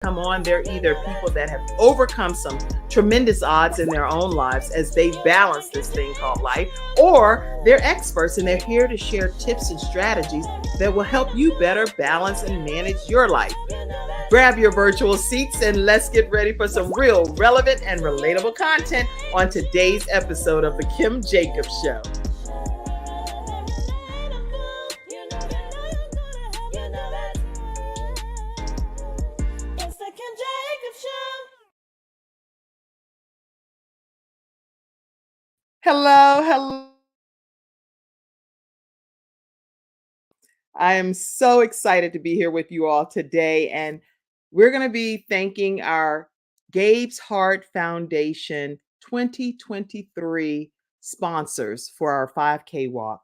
come on, they're either people that have overcome some tremendous odds in their own lives as they balance this thing called life, or they're experts and they're here to share tips and strategies that will help you better balance and manage your life. Grab your virtual seats and let's get ready for some real, relevant, and relatable content on today's episode of The Kim Jacobs Show. Hello, hello. I am so excited to be here with you all today. And we're going to be thanking our Gabe's Heart Foundation 2023 sponsors for our 5K walk.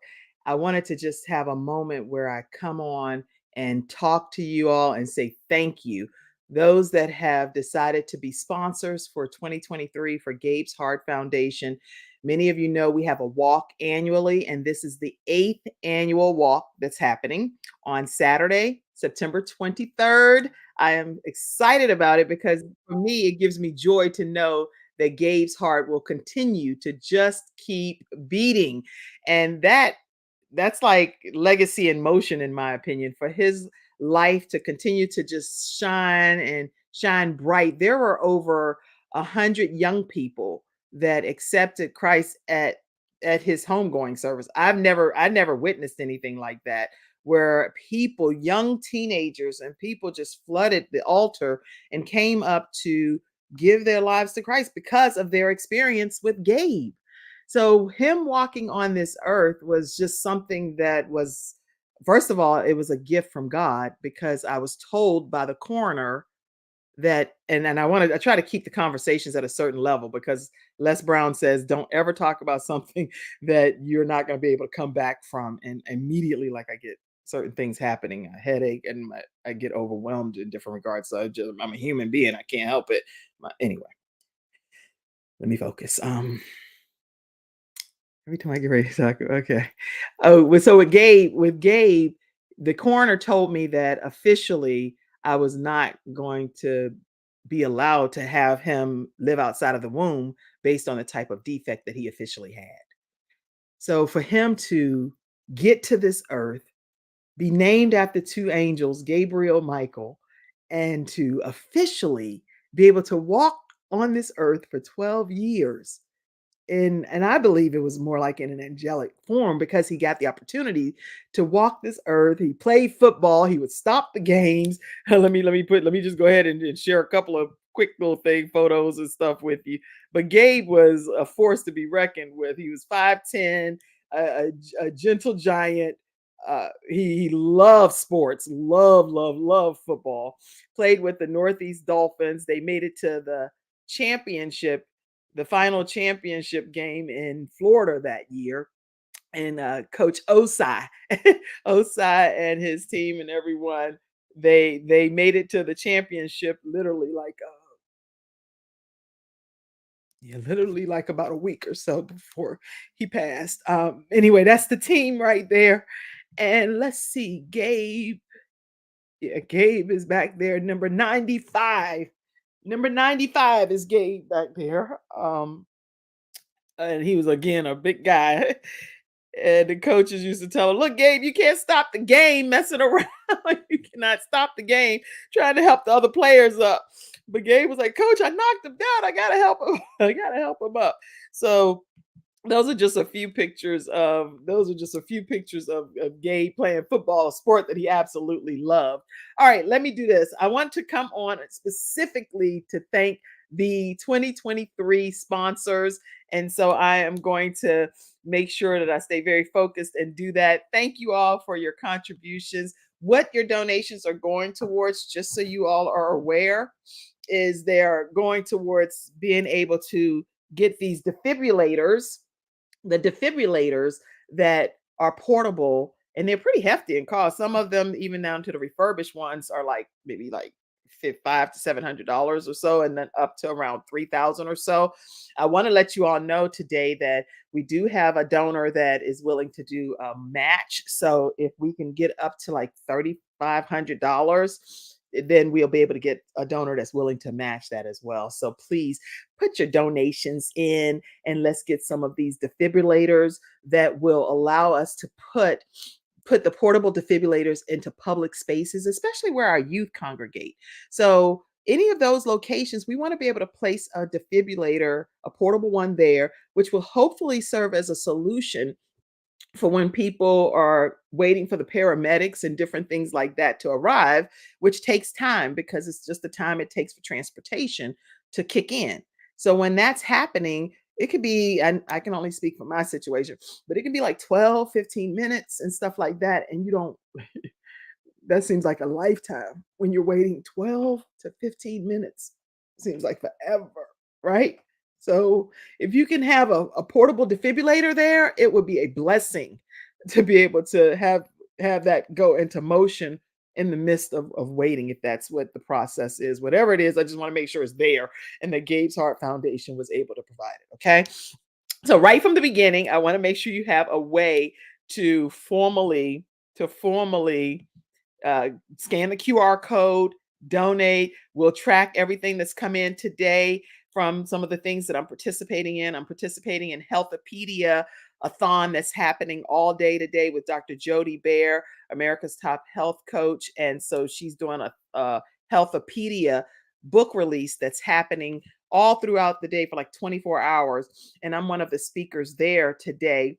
I wanted to just have a moment where I come on and talk to you all and say thank you. Those that have decided to be sponsors for 2023 for Gabe's Heart Foundation. Many of you know we have a walk annually, and this is the 8th annual walk that's happening on Saturday, September 23rd. I am excited about it because for me, it gives me joy to know that Gabe's heart will continue to just keep beating. And that's like legacy in motion, in my opinion, for his life to continue to just shine and shine bright. There were over 100 young people that accepted Christ at his homegoing service. I never witnessed anything like that, where people, young teenagers and people just flooded the altar and came up to give their lives to Christ because of their experience with Gabe. So him walking on this earth was just something that was, first of all, it was a gift from God because I was told by the coroner that, and I try to keep the conversations at a certain level because Les Brown says don't ever talk about something that you're not going to be able to come back from. And immediately, like, I get certain things happening, a headache, and I get overwhelmed in different regards. So I'm a human being, I can't help it. Anyway, let me focus. Every time I get ready to talk, okay. Oh, so with Gabe, the coroner told me that officially I was not going to be allowed to have him live outside of the womb based on the type of defect that he officially had. So for him to get to this earth, be named after two angels, Gabriel, Michael, and to officially be able to walk on this earth for 12 years, and I believe it was more like in an angelic form because he got the opportunity to walk this earth. He played football. He would stop the games. Let me just go ahead and share a couple of quick little photos and stuff with you. But Gabe was a force to be reckoned with. He was 5'10", a gentle giant. He loved sports, love football. Played with the Northeast Dolphins. They made it to championship the final championship game in Florida that year. And Coach Osai, Osai and his team and everyone, they made it to the championship literally literally like about a week or so before he passed. Anyway, that's the team right there. And let's see, Gabe. Yeah, Gabe is back there, number 95. Number 95 is Gabe back there. And he was again a big guy. And the coaches used to tell him, "Look, Gabe, you can't stop the game messing around. You cannot stop the game trying to help the other players up." But Gabe was like, "Coach, I knocked him down. I gotta help him. I gotta help him up." So those are just a few pictures of Gabe playing football, a sport that he absolutely loved. All right, let me do this. I want to come on specifically to thank the 2023 sponsors. And so I am going to make sure that I stay very focused and do that. Thank you all for your contributions. What your donations are going towards, just so you all are aware, is they're going towards being able to get these defibrillators, the defibrillators that are portable, and they're pretty hefty in cost. Some of them, even down to the refurbished ones, are like maybe like $500 to $700 or so, and then up to around 3,000 or so. I want to let you all know today that we do have a donor that is willing to do a match. So if we can get up to like $3,500, then we'll be able to get a donor that's willing to match that as well. So please put your donations in, and let's get some of these defibrillators that will allow us to put the portable defibrillators into public spaces, especially where our youth congregate. So any of those locations, we want to be able to place a defibrillator, a portable one there, which will hopefully serve as a solution for when people are waiting for the paramedics and different things like that to arrive, which takes time because it's just the time it takes for transportation to kick in. So when that's happening, it could be, and I can only speak for my situation, but it can be like 12, 15 minutes and stuff like that. And you don't, that seems like a lifetime when you're waiting 12 to 15 minutes. Seems like forever, right? So if you can have a portable defibrillator there, it would be a blessing to be able to have that go into motion in the midst of waiting, if that's what the process is. Whatever it is, I just want to make sure it's there. And the Gabe's Heart Foundation was able to provide it. Okay. So right from the beginning, I want to make sure you have a way to formally uh, scan the QR code, donate. We'll track everything that's come in today from some of the things that I'm participating in. I'm participating in Healthopedia, a thon that's happening all day today with Dr. Jody Bear, America's top health coach. And so she's doing a Healthopedia book release that's happening all throughout the day for like 24 hours. And I'm one of the speakers there today.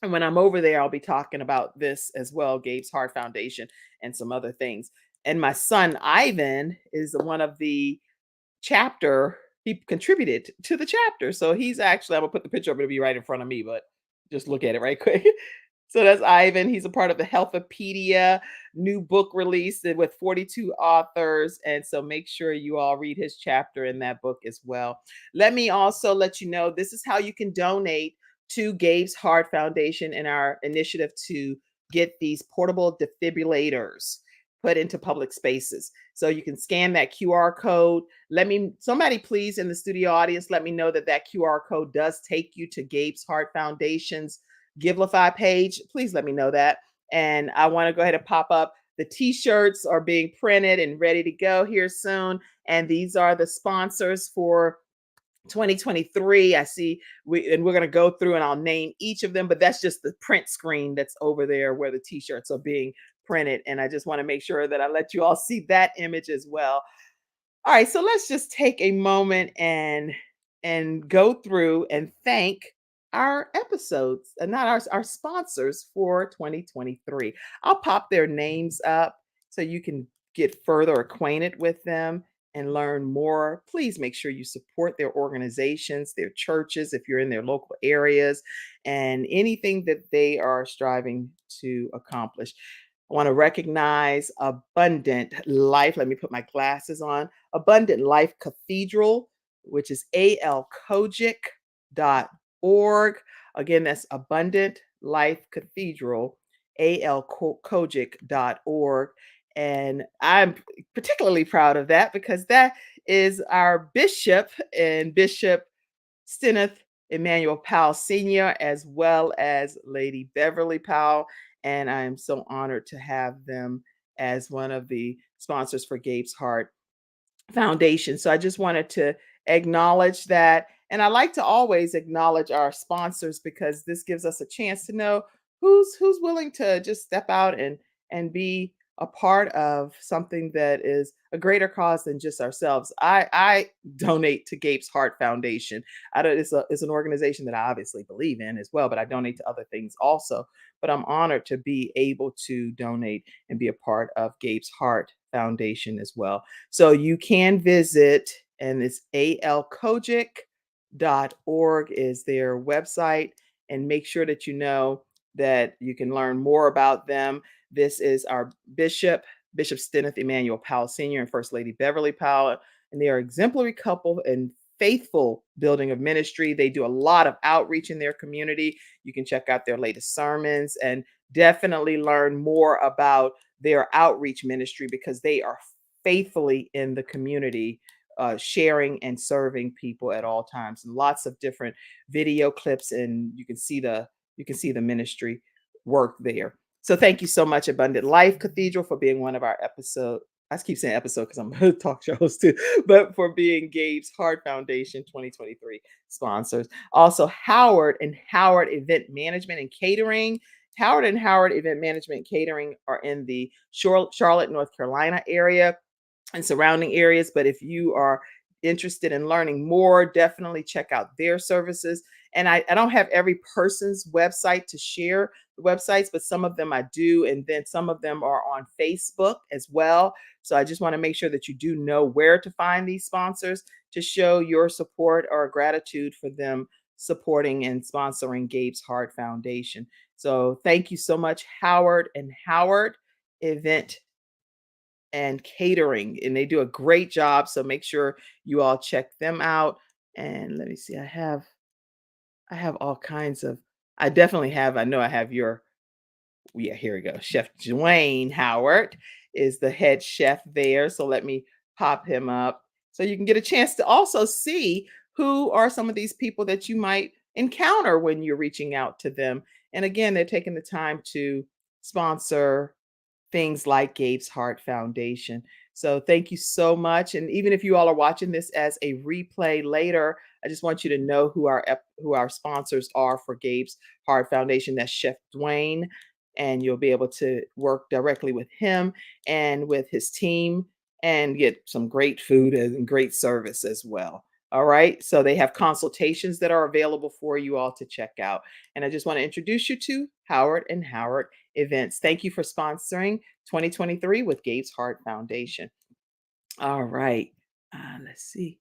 And when I'm over there, I'll be talking about this as well, Gabe's Heart Foundation and some other things. And my son, Ivan, is one of the chapter, he contributed to the chapter. So he's actually, I'm gonna put the picture up, it'll be right in front of me, but just look at it right quick. So that's Ivan. He's a part of the Healthopedia new book release with 42 authors. And so make sure you all read his chapter in that book as well. Let me also let you know this is how you can donate to Gabe's Heart Foundation in our initiative to get these portable defibrillators put into public spaces. So you can scan that QR code. Somebody please in the studio audience, let me know that that QR code does take you to Gabe's Heart Foundation's Givelify page. Please let me know that. And I want to go ahead and pop up. The t-shirts are being printed and ready to go here soon. And these are the sponsors for 2023. I see we're going to go through and I'll name each of them, but that's just the print screen that's over there where the t-shirts are being printed. And I just want to make sure that I let you all see that image as well. All right, so let's just take a moment and go through and thank our episodes, and not our sponsors for 2023. I'll pop their names up so you can get further acquainted with them and learn more. Please make sure you support their organizations, their churches, if you're in their local areas, and anything that they are striving to accomplish. I want to recognize Abundant Life. Let me put my glasses on. Abundant Life Cathedral, which is alcogic.org. Again, that's Abundant Life Cathedral, alcogic.org. And I'm particularly proud of that because that is our bishop, and Bishop Stenneth Emmanuel Powell Sr., as well as Lady Beverly Powell. And I am so honored to have them as one of the sponsors for Gabe's Heart Foundation. So I just wanted to acknowledge that. And I like to always acknowledge our sponsors because this gives us a chance to know who's willing to just step out and be a part of something that is a greater cause than just ourselves. I donate to Gabe's Heart Foundation. It's an organization that I obviously believe in as well, but I donate to other things also. But I'm honored to be able to donate and be a part of Gabe's Heart Foundation as well. So you can visit, and it's alcogic.org is their website, and make sure that you know that you can learn more about them. This is our Bishop Stenneth Emmanuel Powell Sr. and First Lady Beverly Powell, and they are exemplary couple and faithful building of ministry. They do a lot of outreach in their community. You can check out their latest sermons and definitely learn more about their outreach ministry because they are faithfully in the community, sharing and serving people at all times. And lots of different video clips, and you can see the ministry work there. So thank you so much, Abundant Life Cathedral, for being one of our I keep saying episode because I'm a talk show host too, but for being Gabe's Heart Foundation 2023 sponsors. Also, Howard and Howard Event Management and Catering. Howard and Howard Event Management and Catering are in the Charlotte, North Carolina area and surrounding areas. But if you are interested in learning more, definitely check out their services. And I don't have every person's website to share the websites, but some of them I do. And then some of them are on Facebook as well. So I just want to make sure that you do know where to find these sponsors to show your support or gratitude for them supporting and sponsoring Gabe's Heart Foundation. So thank you so much, Howard and Howard Event and Catering, and they do a great job. So make sure you all check them out. And let me see, I have all kinds of, I definitely have, I know I have your, yeah, here we go. Chef Dwayne Howard is the head chef there. So let me pop him up so you can get a chance to also see who are some of these people that you might encounter when you're reaching out to them. And again, they're taking the time to sponsor things like Gabe's Heart Foundation. So thank you so much. And even if you all are watching this as a replay later, I just want you to know who our sponsors are for Gabe's Heart Foundation. That's Chef Dwayne, and you'll be able to work directly with him and with his team and get some great food and great service as well. All right. So they have consultations that are available for you all to check out. And I just want to introduce you to Howard and Howard Events. Thank you for sponsoring 2023 with Gabe's Heart Foundation. All right. Let's see.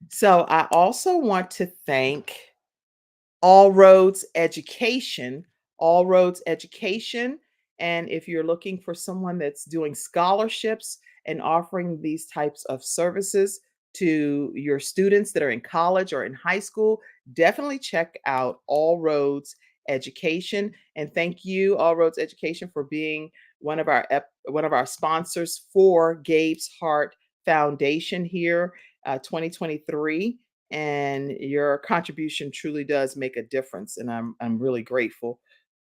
So I also want to thank All Roads Education, All Roads Education. And if you're looking for someone that's doing scholarships and offering these types of services to your students that are in college or in high school, definitely check out All Roads Education. And thank you, All Roads Education, for being one of our sponsors for Gabe's Heart Foundation here, 2023, and your contribution truly does make a difference, and I'm really grateful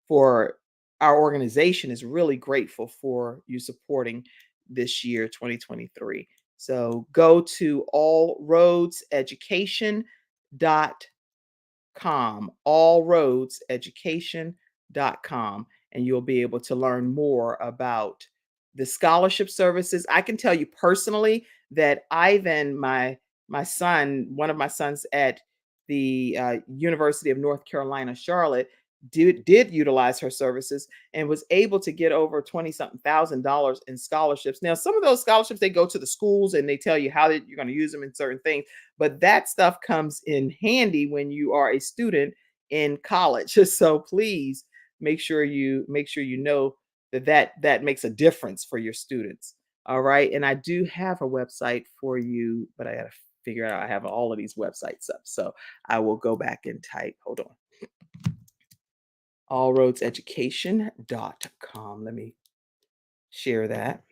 for, our organization is really grateful for you supporting this year 2023. So go to allroadseducation.com, and you'll be able to learn more about the scholarship services. I can tell you personally that Ivan, my son, one of my sons at the University of North Carolina, Charlotte, did utilize her services and was able to get over 20 something $1,000 in scholarships. Now, some of those scholarships, they go to the schools and they tell you how you're going to use them in certain things, but that stuff comes in handy when you are a student in college. So please make sure you know that makes a difference for your students. All right. And I do have a website for you, but I got to figure out, I have all of these websites up. So I will go back and type, hold on. Allroadseducation.com. Let me share that.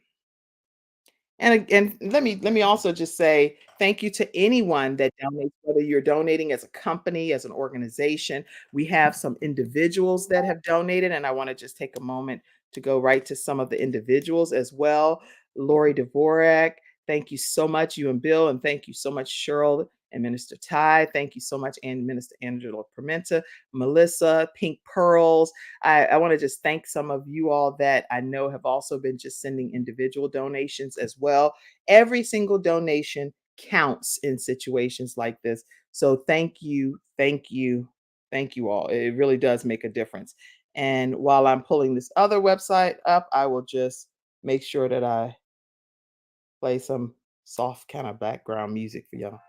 And again, let me also just say thank you to anyone that donates, whether you're donating as a company, as an organization. We have some individuals that have donated, and I want to just take a moment to go right to some of the individuals as well. Lori Dvorak, thank you so much, you and Bill, and thank you so much, Cheryl and Minister Ty. Thank you so much, and Minister Angela Pimenta, Melissa, Pink Pearls. I want to just thank some of you all that I know have also been just sending individual donations as well. Every single donation counts in situations like this. So thank you, thank you, thank you all. It really does make a difference. And while I'm pulling this other website up, I will just make sure that I play some soft kind of background music for y'all.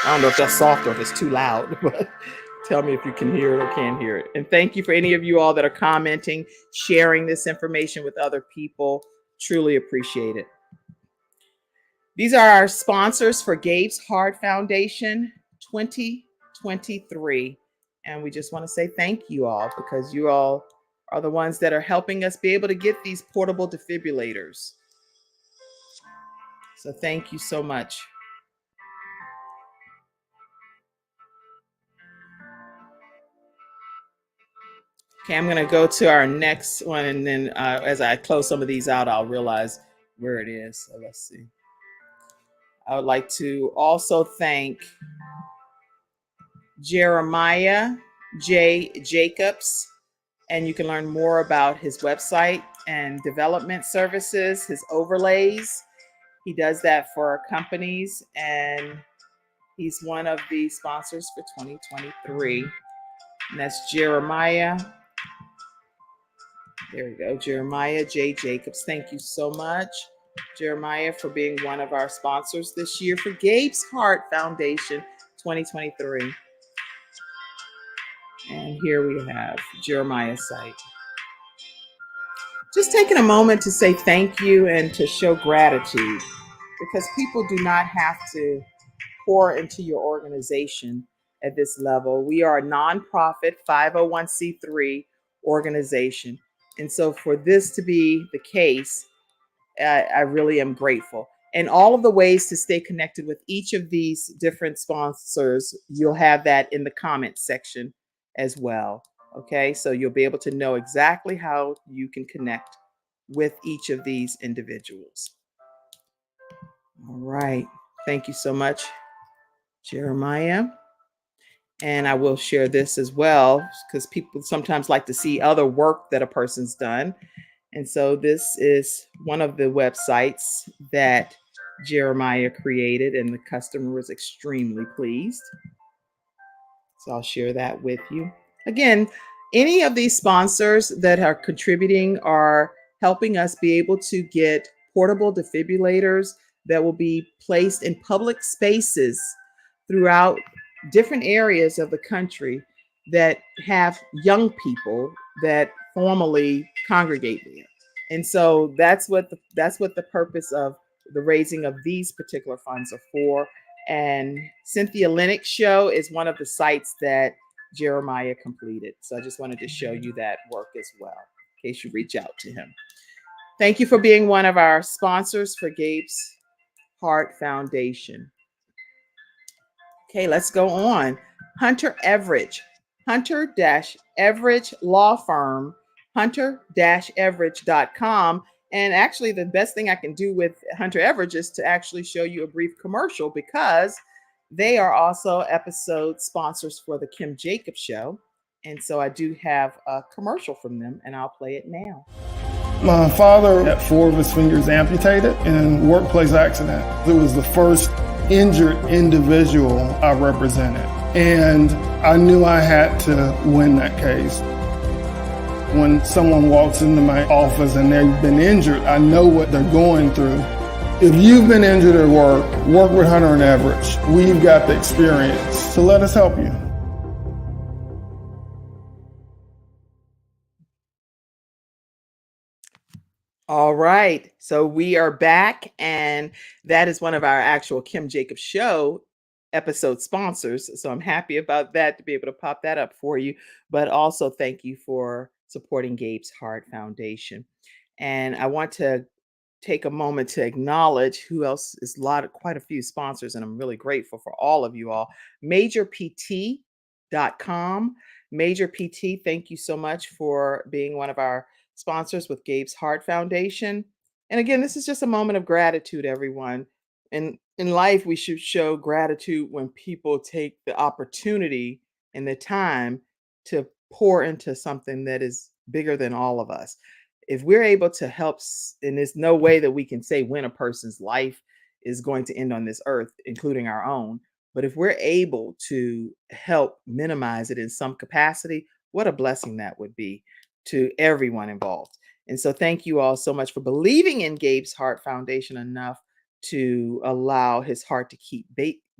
I don't know if that's soft or if it's too loud, but tell me if you can hear it or can't hear it. And thank you for any of you all that are commenting, sharing this information with other people. Truly appreciate it. These are our sponsors for Gabe's Heart Foundation 2023. And we just want to say thank you all, because you all are the ones that are helping us be able to get these portable defibrillators. So thank you so much. Okay, I'm going to go to our next one, and then as I close some of these out, I'll realize where it is. So let's see. I would like to also thank Jeremiah J. Jacobs, and you can learn more about his website and development services, his overlays. He does that for companies, and he's one of the sponsors for 2023. And that's Jeremiah. There we go. Jeremiah J. Jacobs. Thank you so much, Jeremiah, for being one of our sponsors this year for Gabe's Heart Foundation 2023. And here we have Jeremiah's site. Just taking a moment to say thank you and to show gratitude, because people do not have to pour into your organization at this level. We are a nonprofit 501c3 organization. And so for this to be the case, I really am grateful. And all of the ways to stay connected with each of these different sponsors, you'll have that in the comments section as well. Okay, so you'll be able to know exactly how you can connect with each of these individuals. All right. Thank you so much, Jeremiah. And I will share this as well, because people sometimes like to see other work that a person's done. And so this is one of the websites that Jeremiah created, and the customer was extremely pleased. So I'll share that with you. Again, any of these sponsors that are contributing are helping us be able to get portable defibrillators that will be placed in public spaces throughout different areas of the country that have young people that formally congregate there. And so that's what the purpose of the raising of these particular funds are for. And Cynthia Lennox Show is one of the sites that Jeremiah completed. So I just wanted to show you that work as well, in case you reach out to him. Thank you for being one of our sponsors for Gabe's Heart Foundation. Okay, let's go on. Hunter Everidge, Hunter-Everidge Law Firm, hunter-everidge.com. And actually, the best thing I can do with Hunter Everidge is to actually show you a brief commercial, because they are also episode sponsors for the Kim Jacobs Show. And so I do have a commercial from them, and I'll play it now. My father had 4 of his fingers amputated in a workplace accident. It was the first injured individual I represented, and I knew I had to win that case. When someone walks into my office and they've been injured, I know what they're going through. If you've been injured at work, work with Hunter and Everidge. We've got the experience, so let us help you. All right. So we are back, and that is one of our actual Kim Jacobs Show episode sponsors. So I'm happy about that, to be able to pop that up for you. But also thank you for supporting Gabe's Heart Foundation. And I want to take a moment to acknowledge who else is quite a few sponsors, and I'm really grateful for all of you all. MajorPT.com. Major PT, thank you so much for being one of our sponsors with Gabe's Heart Foundation. And again, this is just a moment of gratitude, everyone. And in life, we should show gratitude when people take the opportunity and the time to pour into something that is bigger than all of us. If we're able to help, and there's no way that we can say when a person's life is going to end on this earth, including our own, but if we're able to help minimize it in some capacity, what a blessing that would be to everyone involved. And so thank you all so much for believing in Gabe's Heart Foundation enough to allow his heart to keep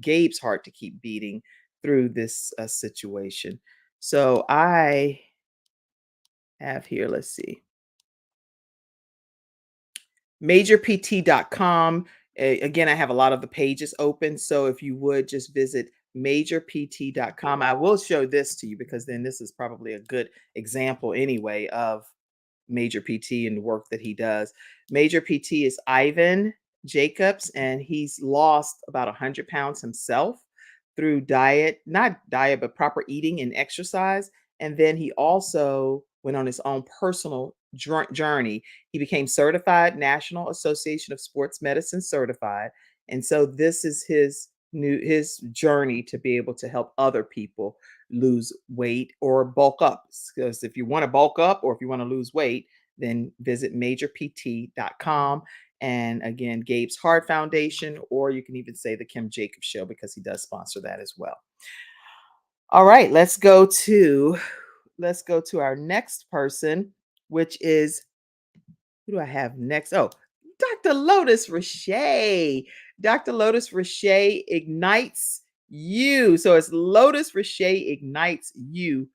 Gabe's heart to keep beating through this situation. So I have here, let's see, majorpt.com. Again, I have a lot of the pages open. So if you would just visit majorpt.com, I will show this to you, because then this is probably a good example anyway of Major PT and the work that he does. Major PT is Ivan Jacobs, and he's lost about 100 pounds himself through not diet, but proper eating and exercise. And then he also went on his own personal journey. He became certified National Association of Sports Medicine certified. And so this is his journey to be able to help other people lose weight or bulk up. Because if you want to bulk up or if you want to lose weight, then visit majorpt.com. And again, Gabe's Heart Foundation, or you can even say the Kim Jacobs Show because he does sponsor that as well. All right, let's go to our next person, which is, who do I have next? Oh, Dr. Lotus Richey. Dr. Lotus Richey ignites you. So it's Lotus Richey ignites you.com.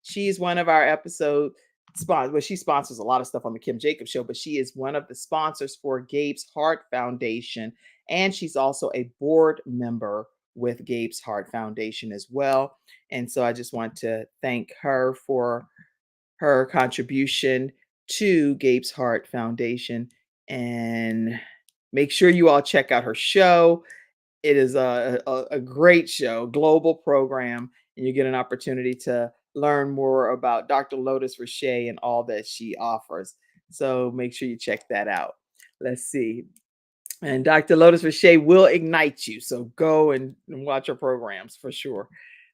She's one of our episode sponsors. Well, she sponsors a lot of stuff on the Kim Jacobs Show, but she is one of the sponsors for Gabe's Heart Foundation. And she's also a board member with Gabe's Heart Foundation as well. And so I just want to thank her for her contribution to Gabe's Heart Foundation. And make sure you all check out her show. It is a great show, global program, and you get an opportunity to learn more about Dr. Lotus Richey and all that she offers. So make sure you check that out. Let's see. And Dr. Lotus Richey will ignite you. So go and watch her programs for sure.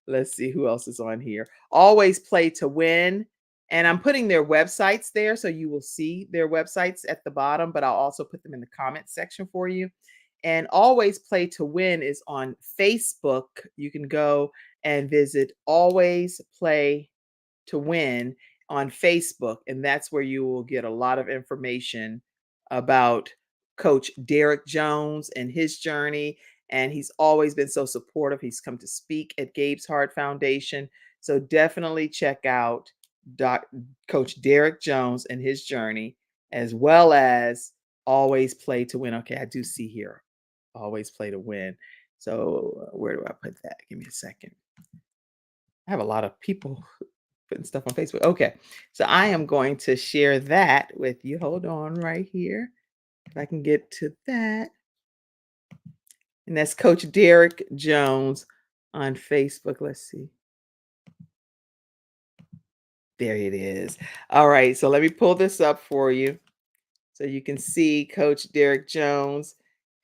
Let's see who else is on here. Always Play to Win. And I'm putting their websites there, so you will see their websites at the bottom, but I'll also put them in the comment section for you. And Always Play to Win is on Facebook. You can go and visit Always Play to Win on Facebook, and that's where you will get a lot of information about Coach Derek Jones and his journey. And he's always been so supportive. He's come to speak at Gabe's Heart Foundation. So definitely check out Coach Derek Jones and his journey, as well as Always Play to Win. Okay, I do see here, Always Play to Win. So where do I put that? Give me a second. I have a lot of people putting stuff on Facebook. Okay, so I am going to share that with you. Hold on right here. If I can get to that. And that's Coach Derek Jones on Facebook. Let's see. There it is. All right, so let me pull this up for you so you can see Coach Derek Jones.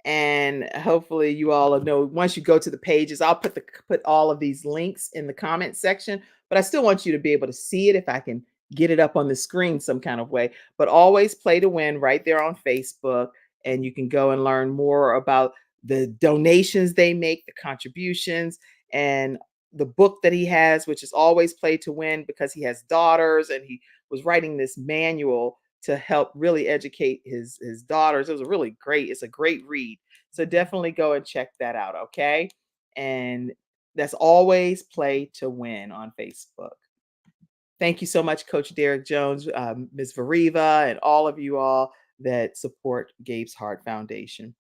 And hopefully you all know, once you go to the pages, I'll put all of these links in the comment section, but I still want you to be able to see it if I can get it up on the screen some kind of way. But Always Play to Win right there on Facebook, and you can go and learn more about the donations they make, the contributions, and the book that he has, which is Always Play to Win, because he has daughters and he was writing this manual to help really educate his daughters. It's a great read. So definitely go and check that out, okay? And that's Always Play to Win on Facebook. Thank you so much, Coach Derek Jones, Ms. Veriva, and all of you all that support Gabe's Heart Foundation.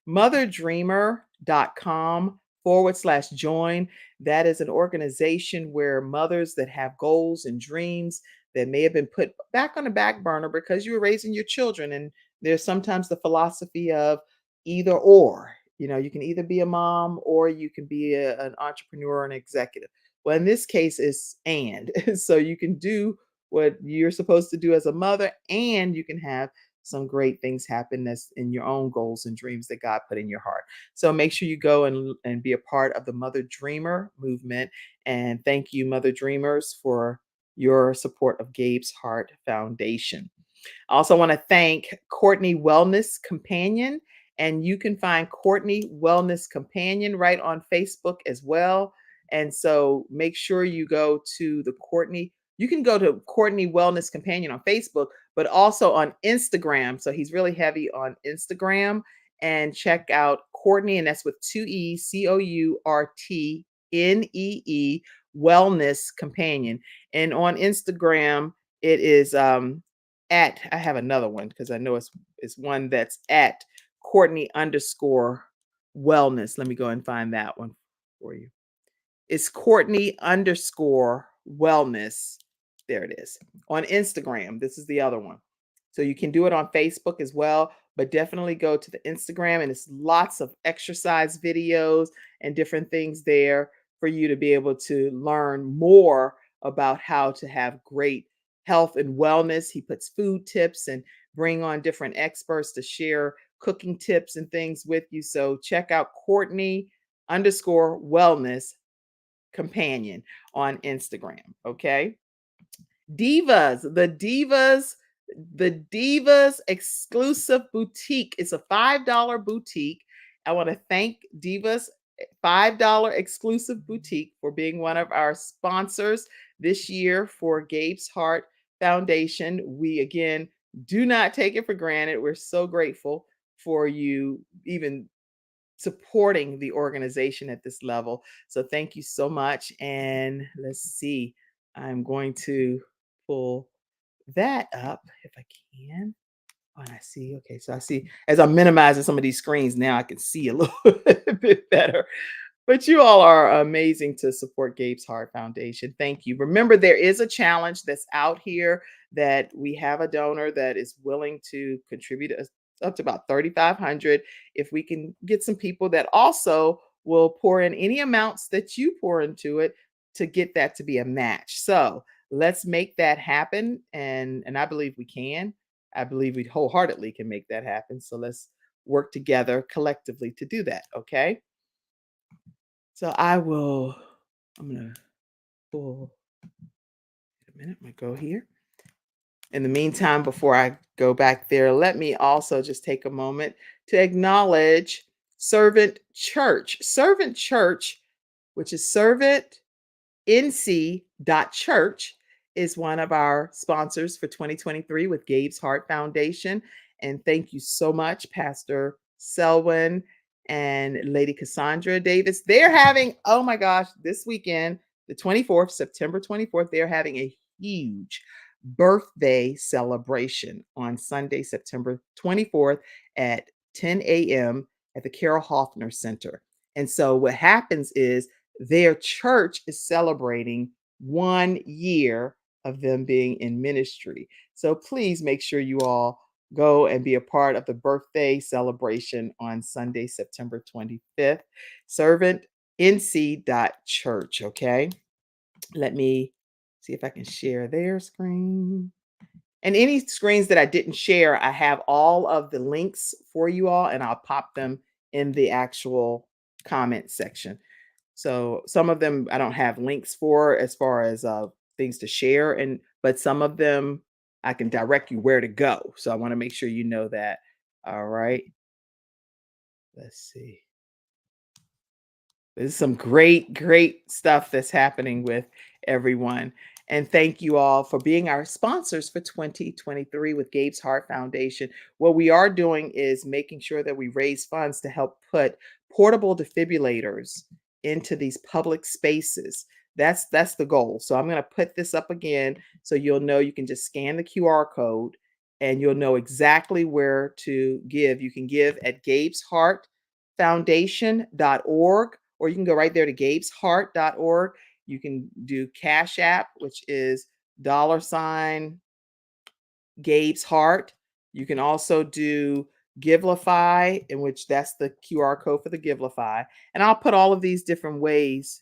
motherdreamer.com/join. That is an organization where mothers that have goals and dreams that may have been put back on the back burner because you were raising your children. And there's sometimes the philosophy of either or. You can either be a mom or you can be an entrepreneur or an executive. Well, in this case, it's and. So you can do what you're supposed to do as a mother, and you can have some great things happen that's in your own goals and dreams that God put in your heart. So make sure you go and be a part of the Mother Dreamer movement. And thank you, Mother Dreamers, for your support of Gabe's Heart Foundation. I also want to thank Courtney Wellness Companion, and you can find Courtney Wellness Companion right on Facebook as well. And so make sure you go to you can go to Courtney Wellness Companion on Facebook, but also on Instagram. So he's really heavy on Instagram, and check out Courtney, and that's with 2 E's, COURTNEE, Wellness Companion. And on Instagram, it is I have another one because I know it's one that's at Courtney_wellness. Let me go and find that one for you. It's Courtney_wellness. There it is. On Instagram, this is the other one. So you can do it on Facebook as well, but definitely go to the Instagram, and it's lots of exercise videos and different things there for you to be able to learn more about how to have great health and wellness. He puts food tips and bring on different experts to share cooking tips and things with you. So check out Courtney_wellness companion on Instagram. Okay. Divas, the Divas exclusive boutique. It's a $5 boutique. I want to thank Divas $5 exclusive boutique for being one of our sponsors this year for Gabe's Heart Foundation. We again do not take it for granted. We're so grateful for you even supporting the organization at this level. So thank you so much. And let's see, I'm going to pull that up if I can. Oh, and I see. Okay, so I see as I'm minimizing some of these screens now, I can see a little bit better. But you all are amazing to support Gabe's Heart Foundation. Thank you. Remember, there is a challenge that's out here that we have a donor that is willing to contribute up to about 3,500. If we can get some people that also will pour in any amounts that you pour into it to get that to be a match. So let's make that happen. And I believe we can. I believe we wholeheartedly can make that happen. So let's work together collectively to do that. Okay. So I'm going to pull, wait a minute, I'm going to go here. In the meantime, before I go back there, let me also just take a moment to acknowledge Servant Church. Servant Church, which is servantnc.church, is one of our sponsors for 2023 with Gabe's Heart Foundation. And thank you so much, Pastor Selwyn and Lady Cassandra Davis. They're having, oh my gosh, this weekend, the 24th, September 24th, they're having a huge birthday celebration on Sunday, September 24th at 10 a.m. at the Carol Hoffner Center. And so what happens is their church is celebrating 1 year of them being in ministry. So please make sure you all go and be a part of the birthday celebration on Sunday, September 25th. ServantNC.church. Okay. Let me see if I can share their screen. And any screens that I didn't share, I have all of the links for you all, and I'll pop them in the actual comment section. So some of them I don't have links for as far as things to share, but some of them I can direct you where to go. So I want to make sure you know that. All right. Let's see. There's some great stuff that's happening with everyone. And thank you all for being our sponsors for 2023 with Gabe's Heart Foundation. What we are doing is making sure that we raise funds to help put portable defibrillators into these public spaces. That's the goal. So I'm going to put this up again so you'll know. You can just scan the QR code and you'll know exactly where to give. You can give at gabesheartfoundation.org, or you can go right there to gabesheart.org. You can do Cash App, which is $ Gabe's Heart. You can also do Givelify, in which that's the QR code for the Givelify. And I'll put all of these different ways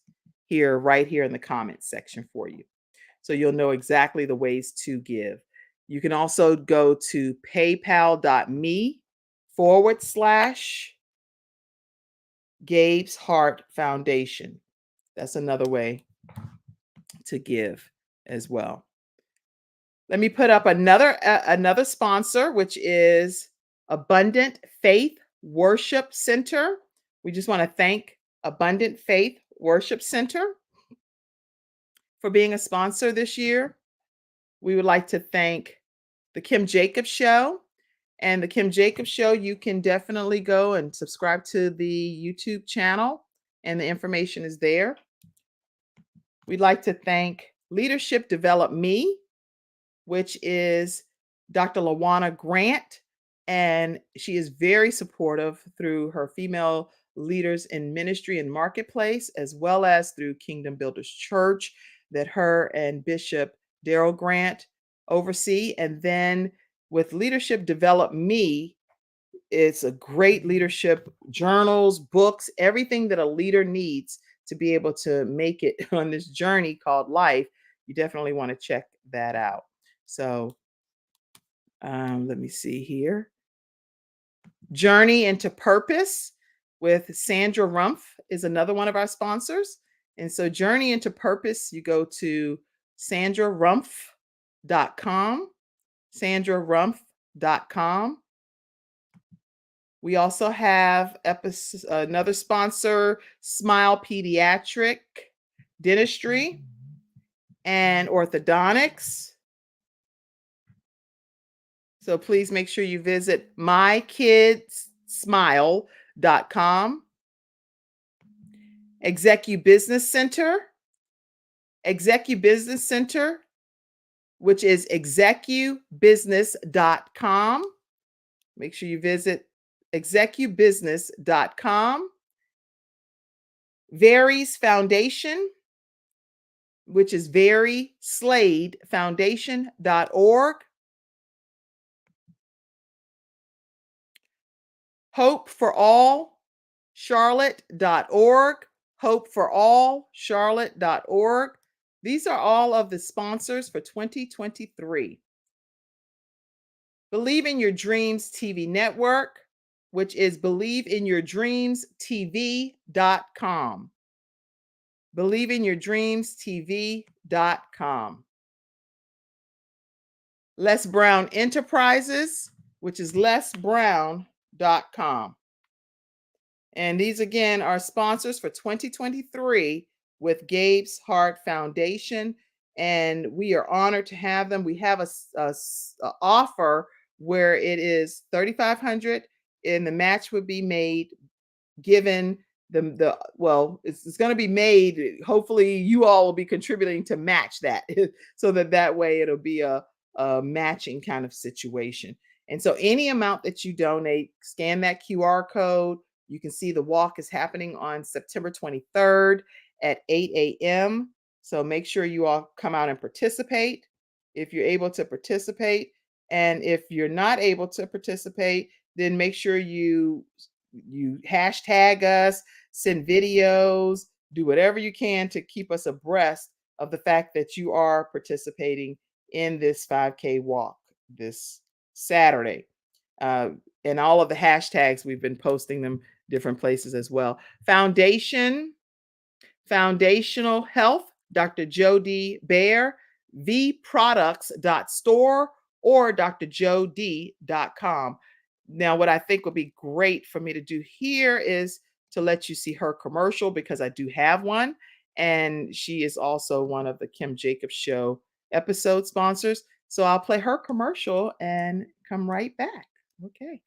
here, right here in the comments section for you. So you'll know exactly the ways to give. You can also go to paypal.me/Gabe's Heart Foundation. That's another way to give as well. Let me put up another sponsor, which is Abundant Faith Worship Center. We just want to thank Abundant Faith Worship Center for being a sponsor this year. We would like to thank the Kim Jacobs Show. And the Kim Jacobs Show, you can definitely go and subscribe to the YouTube channel, and the information is there. We'd like to thank Leadership Develop Me, which is Dr. LaWanna Grant, and she is very supportive through her Female Leaders in Ministry and Marketplace, as well as through Kingdom Builders Church that her and Bishop Daryl Grant oversee. And then with Leadership Develop Me, it's a great leadership journals, books, everything that a leader needs to be able to make it on this journey called life. you definitely want to check that out. So let me see here. Journey into Purpose with Sandra Rumpf is another one of our sponsors. And so Journey into Purpose, you go to sandrarumpf.com, sandrarumpf.com. We also have another sponsor, Smile Pediatric Dentistry and Orthodontics. So please make sure you visit mykidsmile.com. Execu Business Center, which is execubusiness.com. Make sure you visit execubusiness.com. Very's Foundation, which is verysladefoundation.org. hopeforallcharlotte.org, hopeforallcharlotte.org. These are all of the sponsors for 2023. Believe in Your Dreams TV network, which is believeinyourdreamstv.com. believeinyourdreamstv.com. Les Brown Enterprises, which is lesbrown.com. And these again are sponsors for 2023 with Gabe's Heart Foundation, and we are honored to have them. We have a offer where it is $3,500, and the match would be made given it's going to be made. Hopefully, you all will be contributing to match that, so that way it'll be a matching kind of situation. And so, any amount that you donate, scan that QR code. You can see the walk is happening on September 23rd at 8 a.m. So make sure you all come out and participate if you're able to participate. And if you're not able to participate, then make sure you hashtag us, send videos, do whatever you can to keep us abreast of the fact that you are participating in this 5K walk this Saturday. And all of the hashtags, we've been posting them different places as well. Foundational Health, Dr. Jody Bear, vproducts.store or drjod.com. Now, what I think would be great for me to do here is to let you see her commercial, because I do have one. And she is also one of the Kim Jacobs Show episode sponsors. So I'll play her commercial and come right back. Okay.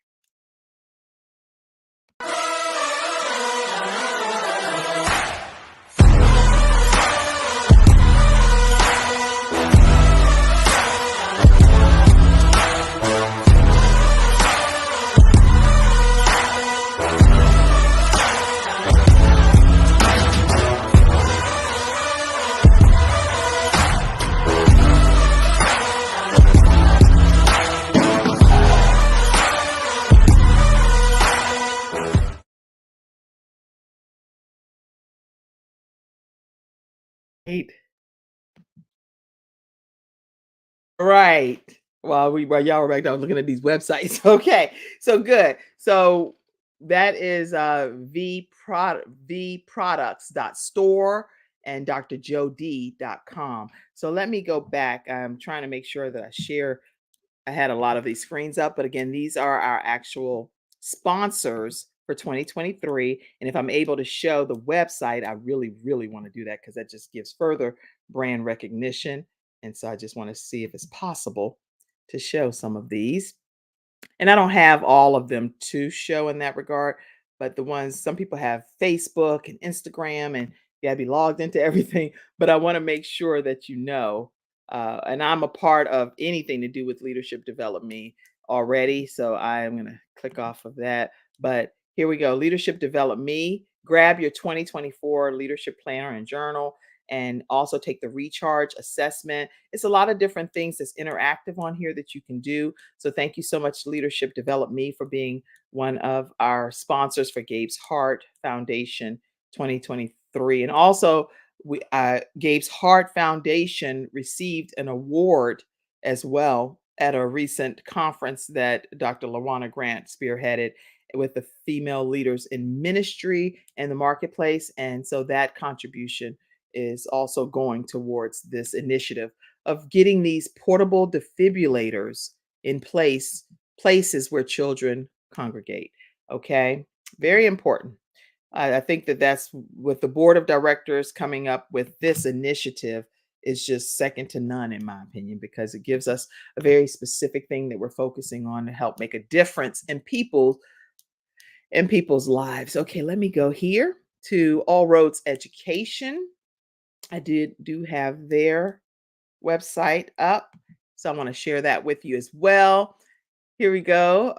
Right. While y'all were back down looking at these websites. Okay. So good. So that is vproducts.store and drjod.com. So let me go back. I'm trying to make sure that I had a lot of these screens up, but again, these are our actual sponsors for 2023. And if I'm able to show the website, I really, really want to do that, because that just gives further brand recognition. And so I just want to see if it's possible to show some of these. And I don't have all of them to show in that regard, but some people have Facebook and Instagram, and you got to be logged into everything. But I want to make sure that you know, and I'm a part of anything to do with Leadership Develop Me already. So I am going to click off of that. But here we go. Leadership Develop Me. Grab your 2024 leadership planner and journal, and also take the recharge assessment. It's a lot of different things that's interactive on here that you can do. So thank you so much, Leadership Develop Me, for being one of our sponsors for Gabe's Heart Foundation 2023. And also Gabe's Heart Foundation received an award as well at a recent conference that Dr. Lawana Grant spearheaded with the female leaders in ministry and the marketplace. And so that contribution is also going towards this initiative of getting these portable defibrillators in places where children congregate. Okay, very important. I think that that's with the board of directors coming up with this initiative is just second to none, in my opinion, because it gives us a very specific thing that we're focusing on to help make a difference in people's lives. Okay, let me go here to All Roads Education. I do have their website up, so I want to share that with you as well. Here we go.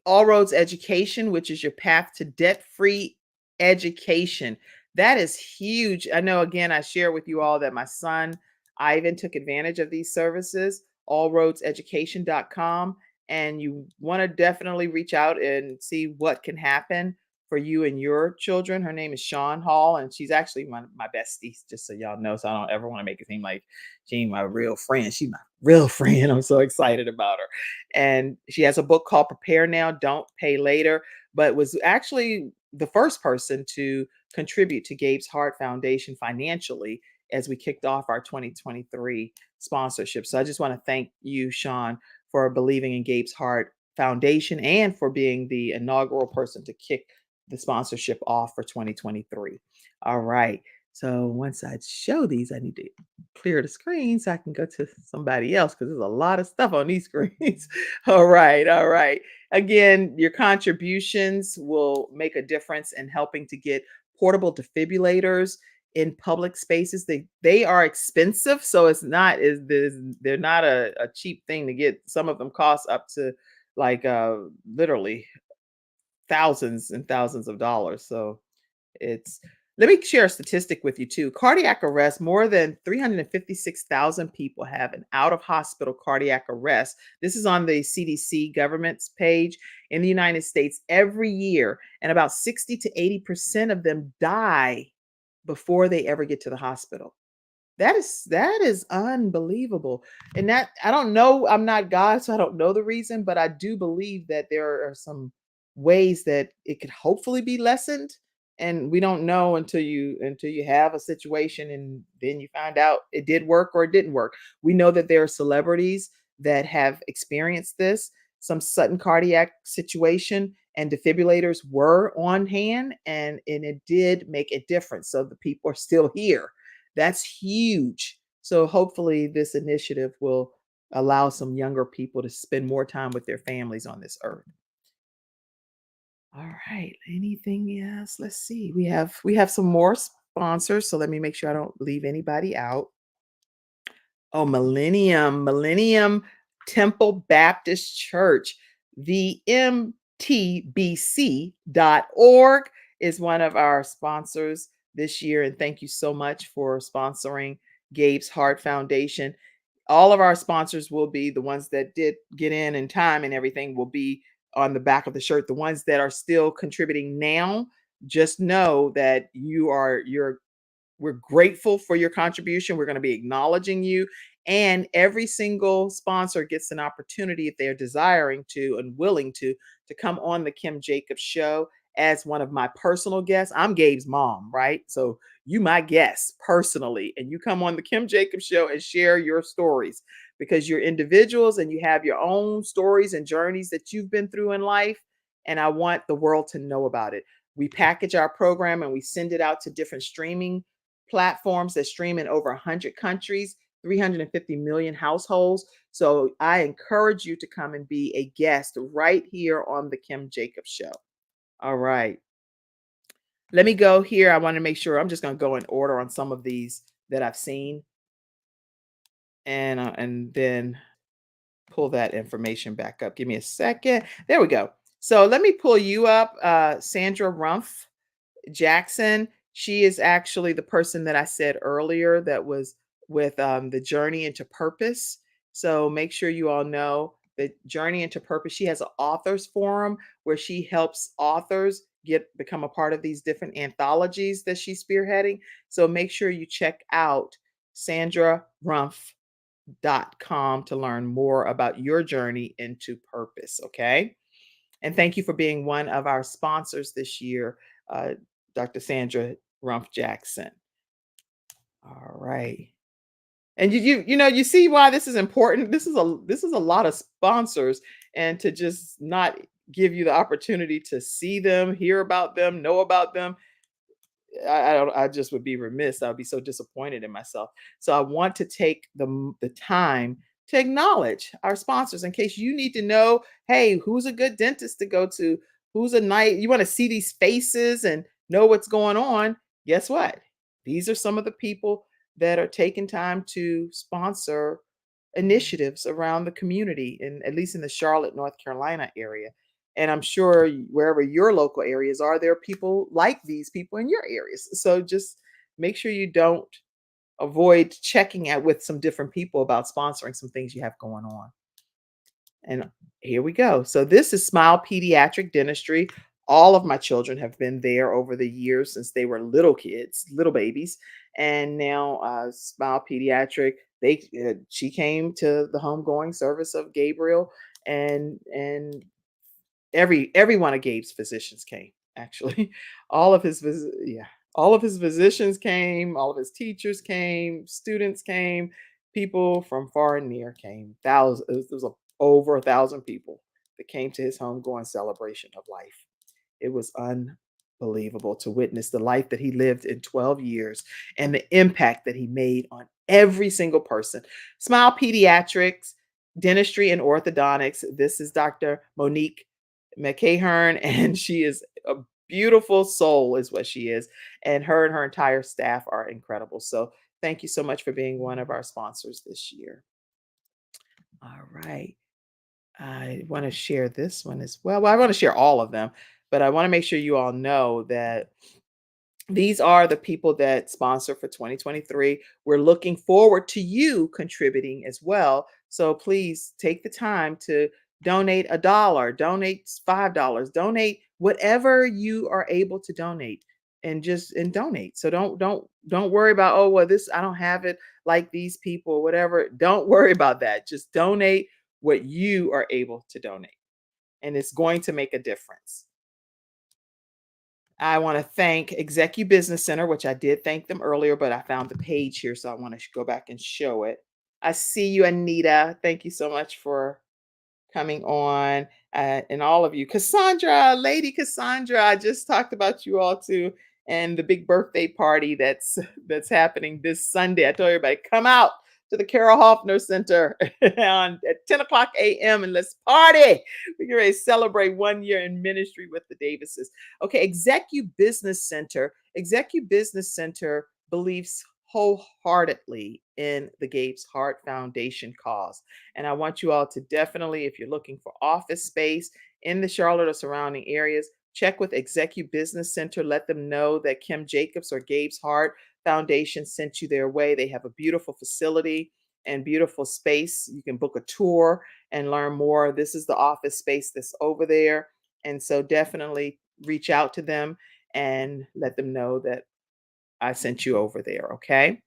All Roads Education, which is your path to debt-free education. That is huge. I know, again, I share with you all that my son Ivan took advantage of these services, allroadseducation.com. And you want to definitely reach out and see what can happen for you and your children. Her name is Sean Hall, and she's actually one of my besties, just so y'all know. So I don't ever want to make it seem like she ain't my real friend. She's my real friend. I'm so excited about her. And she has a book called Prepare Now, Don't Pay Later, but was actually the first person to contribute to Gabe's Heart Foundation financially as we kicked off our 2023 sponsorship. So I just want to thank you, Sean, for believing in Gabe's Heart Foundation and for being the inaugural person to kick the sponsorship off for 2023. All right. So once I show these, I need to clear the screen so I can go to somebody else because there's a lot of stuff on these screens. All right, all right. Again, your contributions will make a difference in helping to get portable defibrillators in public spaces. They are expensive, so they're not a cheap thing to get. Some of them cost up to like literally thousands and thousands of dollars. So it's let me share a statistic with you too. Cardiac arrest, more than 356,000 people have an out of hospital cardiac arrest. This is on the CDC government's page in the United States every year. And about 60 to 80% of them die before they ever get to the hospital. That is unbelievable. And that I don't know, I'm not God, so I don't know the reason, but I do believe that there are some ways that it could hopefully be lessened. And we don't know until you have a situation and then you find out it did work or it didn't work. We know that there are celebrities that have experienced this, some sudden cardiac situation, and defibrillators were on hand and it did make a difference. So the people are still here. That's huge. So hopefully this initiative will allow some younger people to spend more time with their families on this earth. All right. Anything else? Let's see. We have some more sponsors, so let me make sure I don't leave anybody out. Oh, Millennium Temple Baptist Church. The mtbc.org is one of our sponsors this year. And thank you so much for sponsoring Gabe's Heart Foundation. All of our sponsors will be the ones that did get in time and everything will be on the back of the shirt. The ones that are still contributing now, just know that we're grateful for your contribution. We're going to be acknowledging you. And every single sponsor gets an opportunity, if they're desiring to and willing to come on the Kim Jacobs Show as one of my personal guests. I'm Gabe's mom, right? So you my guest personally, and you come on the Kim Jacobs Show and share your stories because you're individuals and you have your own stories and journeys that you've been through in life. And I want the world to know about it. We package our program and we send it out to different streaming platforms that stream in over 100 countries, 350 million households. So I encourage you to come and be a guest right here on the Kim Jacobs Show. All right. Let me go here. I want to make sure I'm just going to go in order on some of these that I've seen and then pull that information back up. Give me a second. There we go. So let me pull you up, Sandra Rumpf Jackson. She is actually the person that I said earlier that was with the Journey into Purpose. So make sure you all know the Journey into Purpose. She has an authors forum where she helps authors become a part of these different anthologies that she's spearheading. So make sure you check out sandrarumpf.com to learn more about your journey into purpose. Okay. And thank you for being one of our sponsors this year, uh, Dr. Sandra Rumpf Jackson. All right. And you see why this is important. This is a lot of sponsors, and to just not give you the opportunity to see them, hear about them, know about them, I don't. I just would be remiss. I would be so disappointed in myself. So I want to take the time to acknowledge our sponsors in case you need to know. Hey, who's a good dentist to go to? Who's a nice? You want to see these faces and know what's going on. Guess what? These are some of the people that are taking time to sponsor initiatives around the community, in at least in the Charlotte, North Carolina area. And I'm sure wherever your local areas are, there are people like these people in your areas. So just make sure you don't avoid checking out with some different people about sponsoring some things you have going on. And here we go. So this is Smile Pediatric Dentistry. All of my children have been there over the years since they were little kids, little babies, and now Smile Pediatric. She came to the homegoing service of Gabriel, and every one of Gabe's physicians came, actually. Yeah, all of his physicians came, all of his teachers came, students came, people from far and near came. Thousands, there was over 1,000 people that came to his homegoing celebration of life. It was unbelievable to witness the life that he lived in 12 years and the impact that he made on every single person. Smile Pediatrics, Dentistry and Orthodontics. This is Dr. Monique McCahern, and she is a beautiful soul, is what she is. And her entire staff are incredible. So thank you so much for being one of our sponsors this year. All right. I want to share this one as well. Well, I want to share all of them, but I want to make sure you all know that these are the people that sponsor for 2023. We're looking forward to you contributing as well. So please take the time to donate $1, donate $5, donate whatever you are able to donate, and donate. So don't worry about, oh well, this I don't have it like these people, whatever. Don't worry about that. Just donate what you are able to donate, and it's going to make a difference. I want to thank Execu Business Center, which I did thank them earlier, but I found the page here, so I want to go back and show it. I see you, Anita. Thank you so much for coming on, and all of you. Cassandra, Lady Cassandra, I just talked about you all too, and the big birthday party that's happening this Sunday. I told everybody, come out to the Carol Hoffner Center at 10 o'clock a.m. and let's party. We're going to celebrate 1 year in ministry with the Davises. Okay, Execu Business Center. Execu Business Center believes wholeheartedly in the Gabe's Heart Foundation cause. And I want you all to definitely, if you're looking for office space in the Charlotte or surrounding areas, check with Execu Business Center. Let them know that Kim Jacobs or Gabe's Heart Foundation sent you their way. They have a beautiful facility and beautiful space. You can book a tour and learn more. This is the office space that's over there. And so definitely reach out to them and let them know that I sent you over there, okay?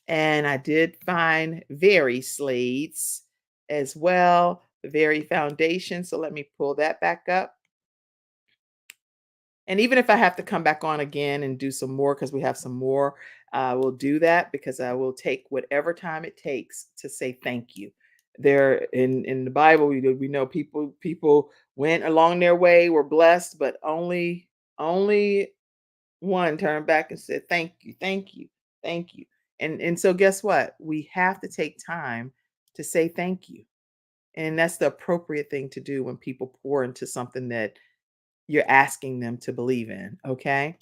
And I did find Very Slades as well, the Very Foundation. So let me pull that back up. And even if I have to come back on again and do some more, because we have some more, we'll do that, because I will take whatever time it takes to say thank you. There in the Bible, we know people went along their way, were blessed, but only one turned back and said, thank you, thank you, thank you. And so guess what? We have to take time to say thank you. And that's the appropriate thing to do when people pour into something that you're asking them to believe in. Okay.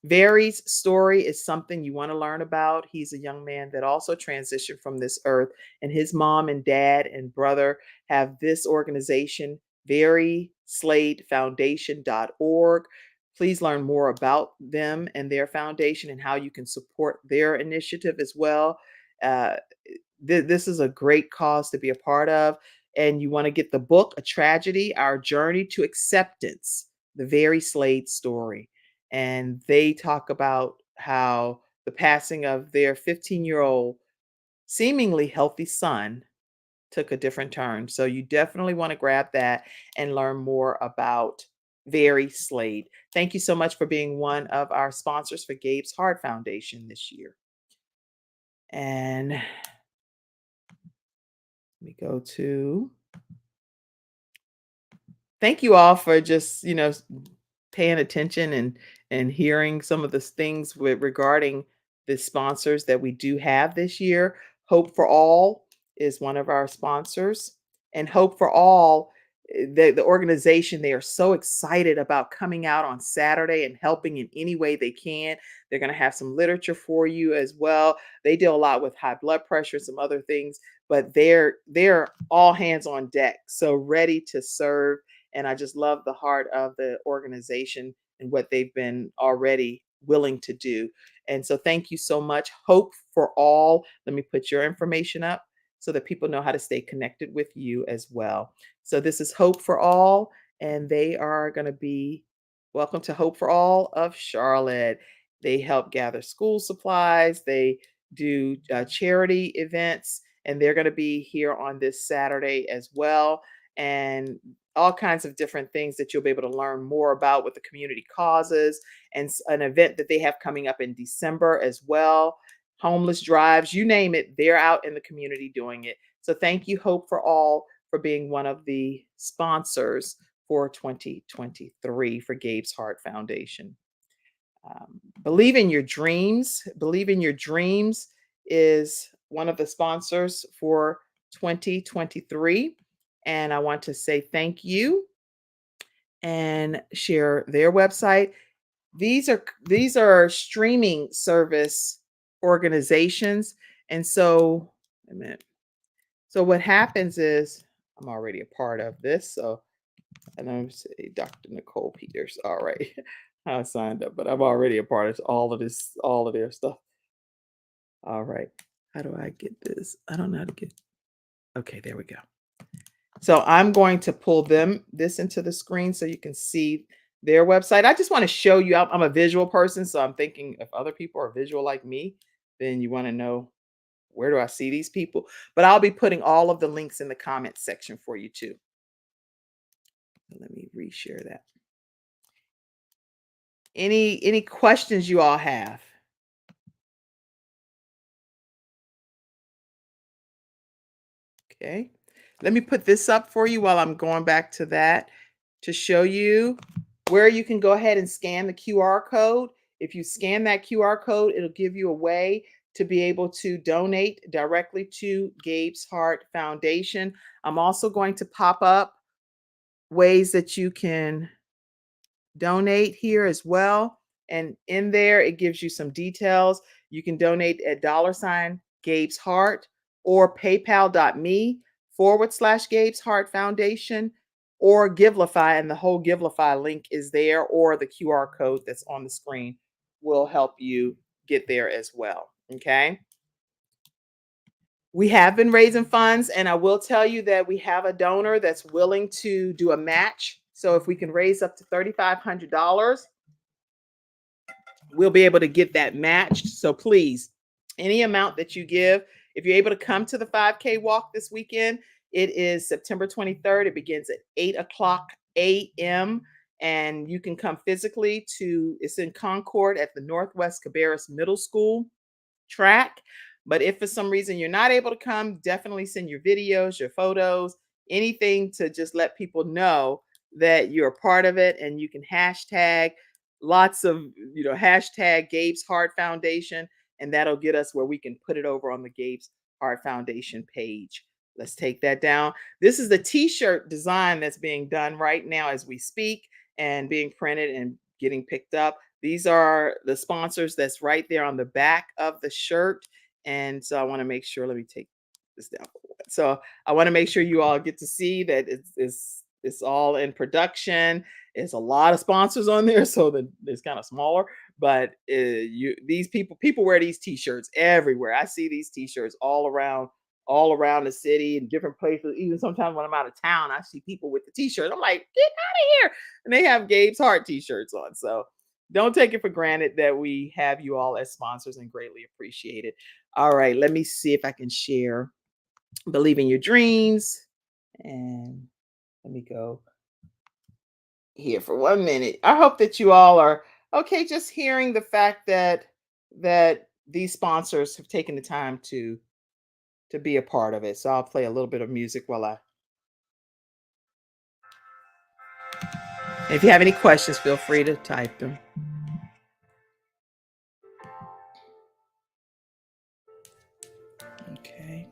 Vary's story is something you want to learn about. He's a young man that also transitioned from this earth, and his mom and dad and brother have this organization, VerySladeFoundation.org. Please learn more about them and their foundation and how you can support their initiative as well. Uh, this is a great cause to be a part of. and you want to get the book, A Tragedy, Our Journey to Acceptance, the Very Slade Story. And they talk about how the passing of their 15-year-old, seemingly healthy son took a different turn. So you definitely want to grab that and learn more about Very Slade. Thank you so much for being one of our sponsors for Gabe's Heart Foundation this year. And let me go to thank you all for just, paying attention and hearing some of the things regarding the sponsors that we do have this year. Hope for All is one of our sponsors, and Hope for All, the organization, they are so excited about coming out on Saturday and helping in any way they can. They're going to have some literature for you as well. They deal a lot with high blood pressure, some other things, but they're all hands on deck, so ready to serve. And I just love the heart of the organization and what they've been already willing to do. And so thank you so much. Hope for All. Let me put your information up so that people know how to stay connected with you as well. So this is Hope for All, and they are going to be welcome to Hope for All of Charlotte. They help gather school supplies. They do charity events, and they're going to be here on this Saturday as well. And all kinds of different things that you'll be able to learn more about with the community causes, and an event that they have coming up in December as well. Homeless drives, you name it, they're out in the community doing it. So thank you, Hope for All, for being one of the sponsors for 2023 for Gabe's Heart Foundation. Believe in Your Dreams. Believe in Your Dreams is one of the sponsors for 2023. And I want to say thank you and share their website. These are streaming service organizations. And so, a minute. So what happens is I'm already a part of this. So, and I'm say Dr. Nicole Peters. All right. I signed up, but I'm already a part of all of their stuff. All right. How do I get this? I don't know how to get. Okay, there we go. So I'm going to pull this into the screen so you can see their website. I just want to show you, I'm a visual person, so I'm thinking if other people are visual like me, then you want to know, where do I see these people? But I'll be putting all of the links in the comments section for you too. Let me reshare that. Any questions you all have? Okay. Let me put this up for you while I'm going back to that to show you where you can go ahead and scan the QR code. If you scan that QR code, it'll give you a way to be able to donate directly to Gabe's Heart Foundation. I'm also going to pop up ways that you can donate here as well. And in there, it gives you some details. You can donate at $ Gabe's Heart or paypal.me/Gabe's Heart Foundation or Givelify. And the whole Givelify link is there, or the QR code that's on the screen will help you get there as well. Okay. We have been raising funds, and I will tell you that we have a donor that's willing to do a match. So if we can raise up to $3,500, we'll be able to get that matched. So please, any amount that you give, if you're able to come to the 5K walk this weekend, it is September 23rd. It begins at 8:00 a.m. And you can come physically it's in Concord at the Northwest Gabe'S Middle School track. But if for some reason you're not able to come, definitely send your videos, your photos, anything to just let people know that you're a part of it. And you can hashtag hashtag Gabe's Heart Foundation, and that'll get us where we can put it over on the Gabe's Heart Foundation page. Let's take that down. This is the t-shirt design that's being done right now as we speak and being printed and getting picked up. These are the sponsors that's right there on the back of the shirt. And so I want to make sure, let me take this down. So I want to make sure you all get to see that it's all in production. It's a lot of sponsors on there, so that it's kind of smaller. But these people wear these t-shirts everywhere. I see these t-shirts all around all around the city and different places. Even sometimes when I'm out of town, I see people with the t-shirts. I'm like, get out of here. And they have Gabe's Heart t-shirts on. So don't take it for granted that we have you all as sponsors and greatly appreciate it. All right, let me see if I can share Believe in Your Dreams. And let me go here for 1 minute. I hope that you all are okay just hearing the fact that these sponsors have taken the time to be a part of it. So I'll play a little bit of music while I if you have any questions, feel free to type them. Okay.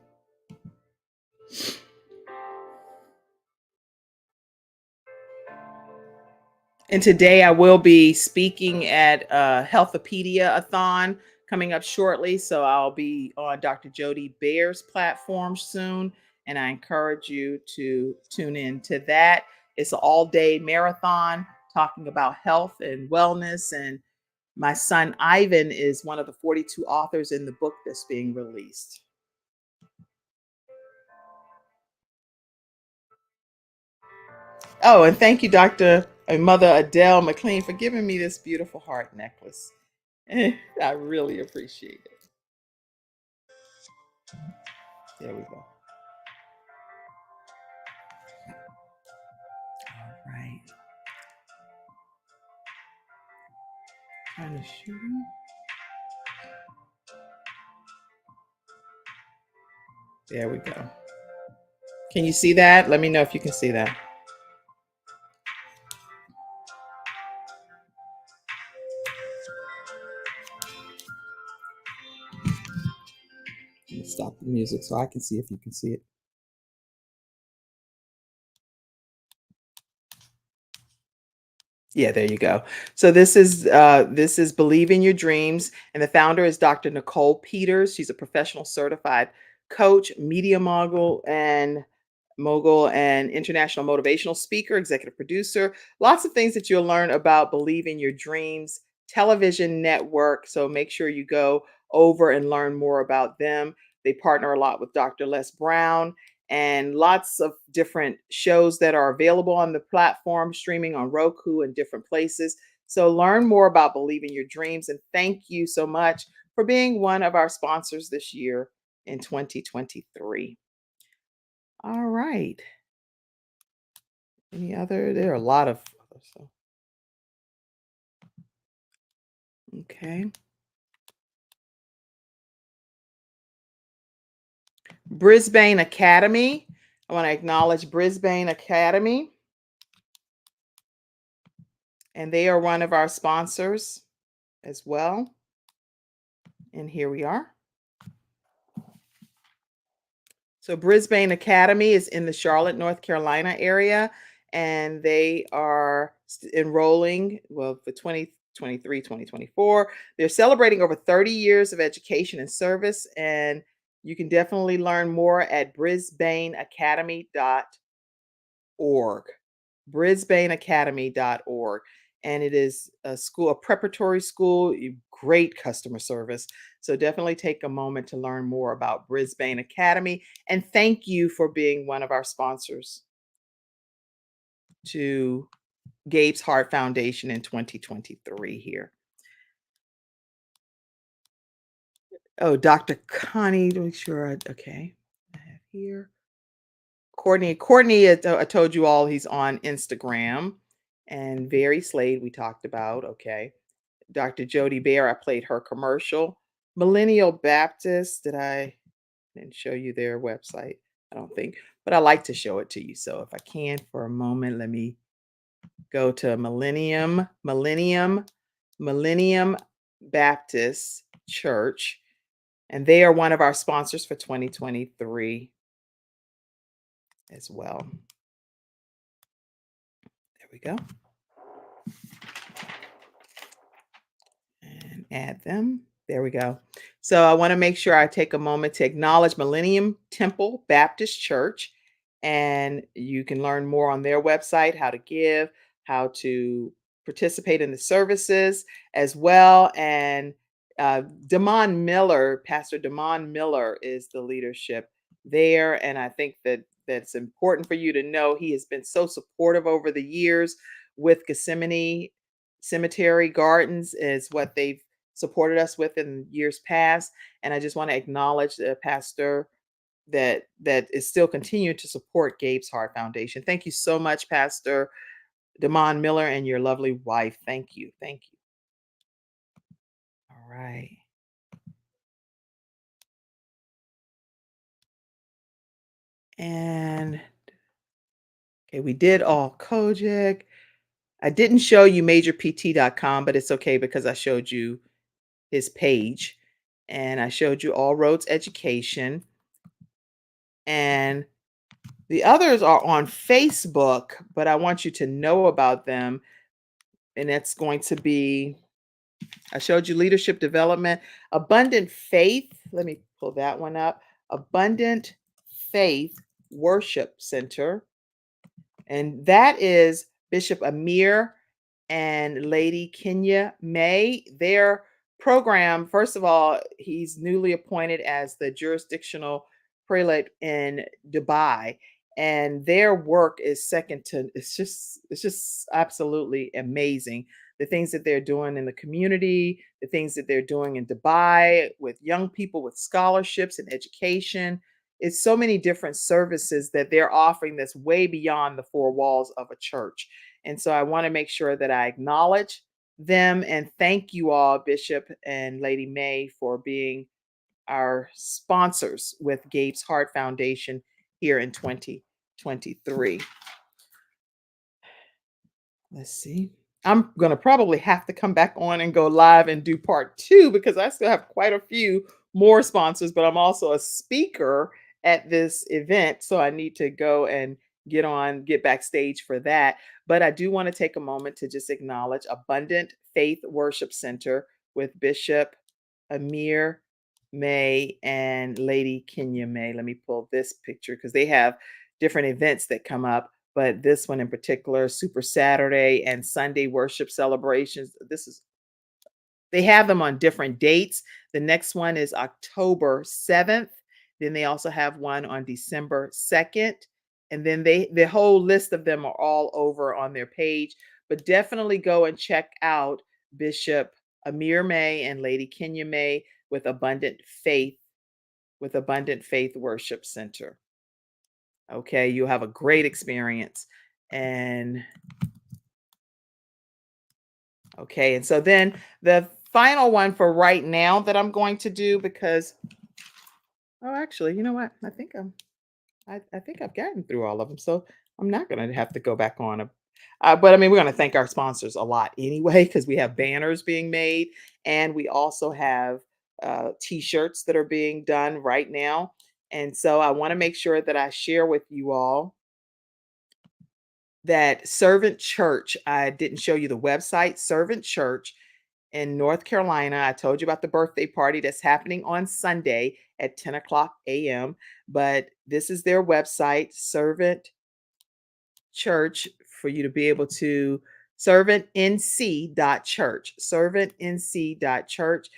And today I will be speaking at Healthopedia-a-thon coming up shortly. So I'll be on Dr. Jody Bear's platform soon. And I encourage you to tune in to that. It's an all-day marathon talking about health and wellness. And my son Ivan is one of the 42 authors in the book that's being released. Oh, and thank you, Dr. Mother Adele McLean, for giving me this beautiful heart necklace. I really appreciate it. There we go. All right. Trying to shoot him. There we go. Can you see that? Let me know if you can see that. Let me stop the music so I can see if you can see it. Yeah, there you go. So this is Believe in Your Dreams, and the founder is Dr. Nicole Peters. She's a professional certified coach, media mogul and international motivational speaker, executive producer. Lots of things that you'll learn about Believe in Your Dreams television network. So make sure you go over and learn more about them. They partner a lot with Dr. Les Brown and lots of different shows that are available on the platform, streaming on Roku and different places. So learn more about Believe in Your Dreams. And thank you so much for being one of our sponsors this year in 2023. All right. Any other? There are a lot of others. So. Okay. Brisbane Academy. I want to acknowledge Brisbane Academy. And they are one of our sponsors as well. And here we are. So Brisbane Academy is in the Charlotte, North Carolina area, and they are enrolling, well, for 2023, 2024. They're celebrating over 30 years of education and service, and you can definitely learn more at brisbaneacademy.org. brisbaneacademy.org. And it is a school, a preparatory school, great customer service. So definitely take a moment to learn more about Brisbane Academy. And thank you for being one of our sponsors to Gabe's Heart Foundation in 2023 here. Oh, Dr. Connie, make sure okay. I have here. Courtney, I told you all he's on Instagram. And Very Slade, we talked about. Okay. Dr. Jody Bear, I played her commercial. Millennial Baptist, didn't show you their website, I don't think, but I like to show it to you. So if I can for a moment, let me go to Millennium Baptist Church. And they are one of our sponsors for 2023 as well. There we go. And add them. There we go. So I want to make sure I take a moment to acknowledge Millennium Temple Baptist Church. And you can learn more on their website, how to give, how to participate in the services as well. And Pastor Damon Miller is the leadership there. And I think that that's important for you to know. He has been so supportive over the years with Gethsemane Cemetery Gardens is what they've supported us with in years past. And I just want to acknowledge the pastor that is still continuing to support Gabe's Heart Foundation. Thank you so much, Pastor Damon Miller and your lovely wife. Thank you. Thank you. All right. And okay, we did all Kojic. I didn't show you majorpt.com, but it's okay because I showed you his page and I showed you All Roads Education. And the others are on Facebook, but I want you to know about them. And that's going to be, I showed you leadership development, Abundant Faith. Let me pull that one up. Abundant Faith Worship Center. And that is Bishop Amir and Lady Kenya May. Their program, first of all, he's newly appointed as the jurisdictional prelate in Dubai. And their work is second to it's just absolutely amazing. The things that they're doing in the community, the things that they're doing in Dubai with young people with scholarships and education. It's so many different services that they're offering that's way beyond the four walls of a church. And so I want to make sure that I acknowledge them and thank you all, Bishop and Lady May, for being our sponsors with Gabe's Heart Foundation here in 2023. Let's see. I'm going to probably have to come back on and go live and do part 2 because I still have quite a few more sponsors, but I'm also a speaker at this event. So I need to go and get backstage for that. But I do want to take a moment to just acknowledge Abundant Faith Worship Center with Bishop Amir May and Lady Kenya May. Let me pull this picture because they have different events that come up, but this one in particular, Super Saturday and Sunday worship celebrations. They have them on different dates. The next one is October 7th. Then they also have one on December 2nd. And then the whole list of them are all over on their page. But definitely go and check out Bishop Amir May and Lady Kenya May with Abundant Faith Worship Center. Okay, you'll have a great experience. And okay, and so then the final one for right now that I'm going to do because actually, you know what? I think I've gotten through all of them, so I'm not going to have to go back on. But I mean, we're going to thank our sponsors a lot anyway because we have banners being made, and we also have T-shirts that are being done right now. And so I want to make sure that I share with you all that Servant Church. I didn't show you the website. Servant Church in North Carolina. I told you about the birthday party that's happening on Sunday at 10 o'clock a.m. But this is their website, Servant Church, for you to be able to servantnc.church, servantnc.church.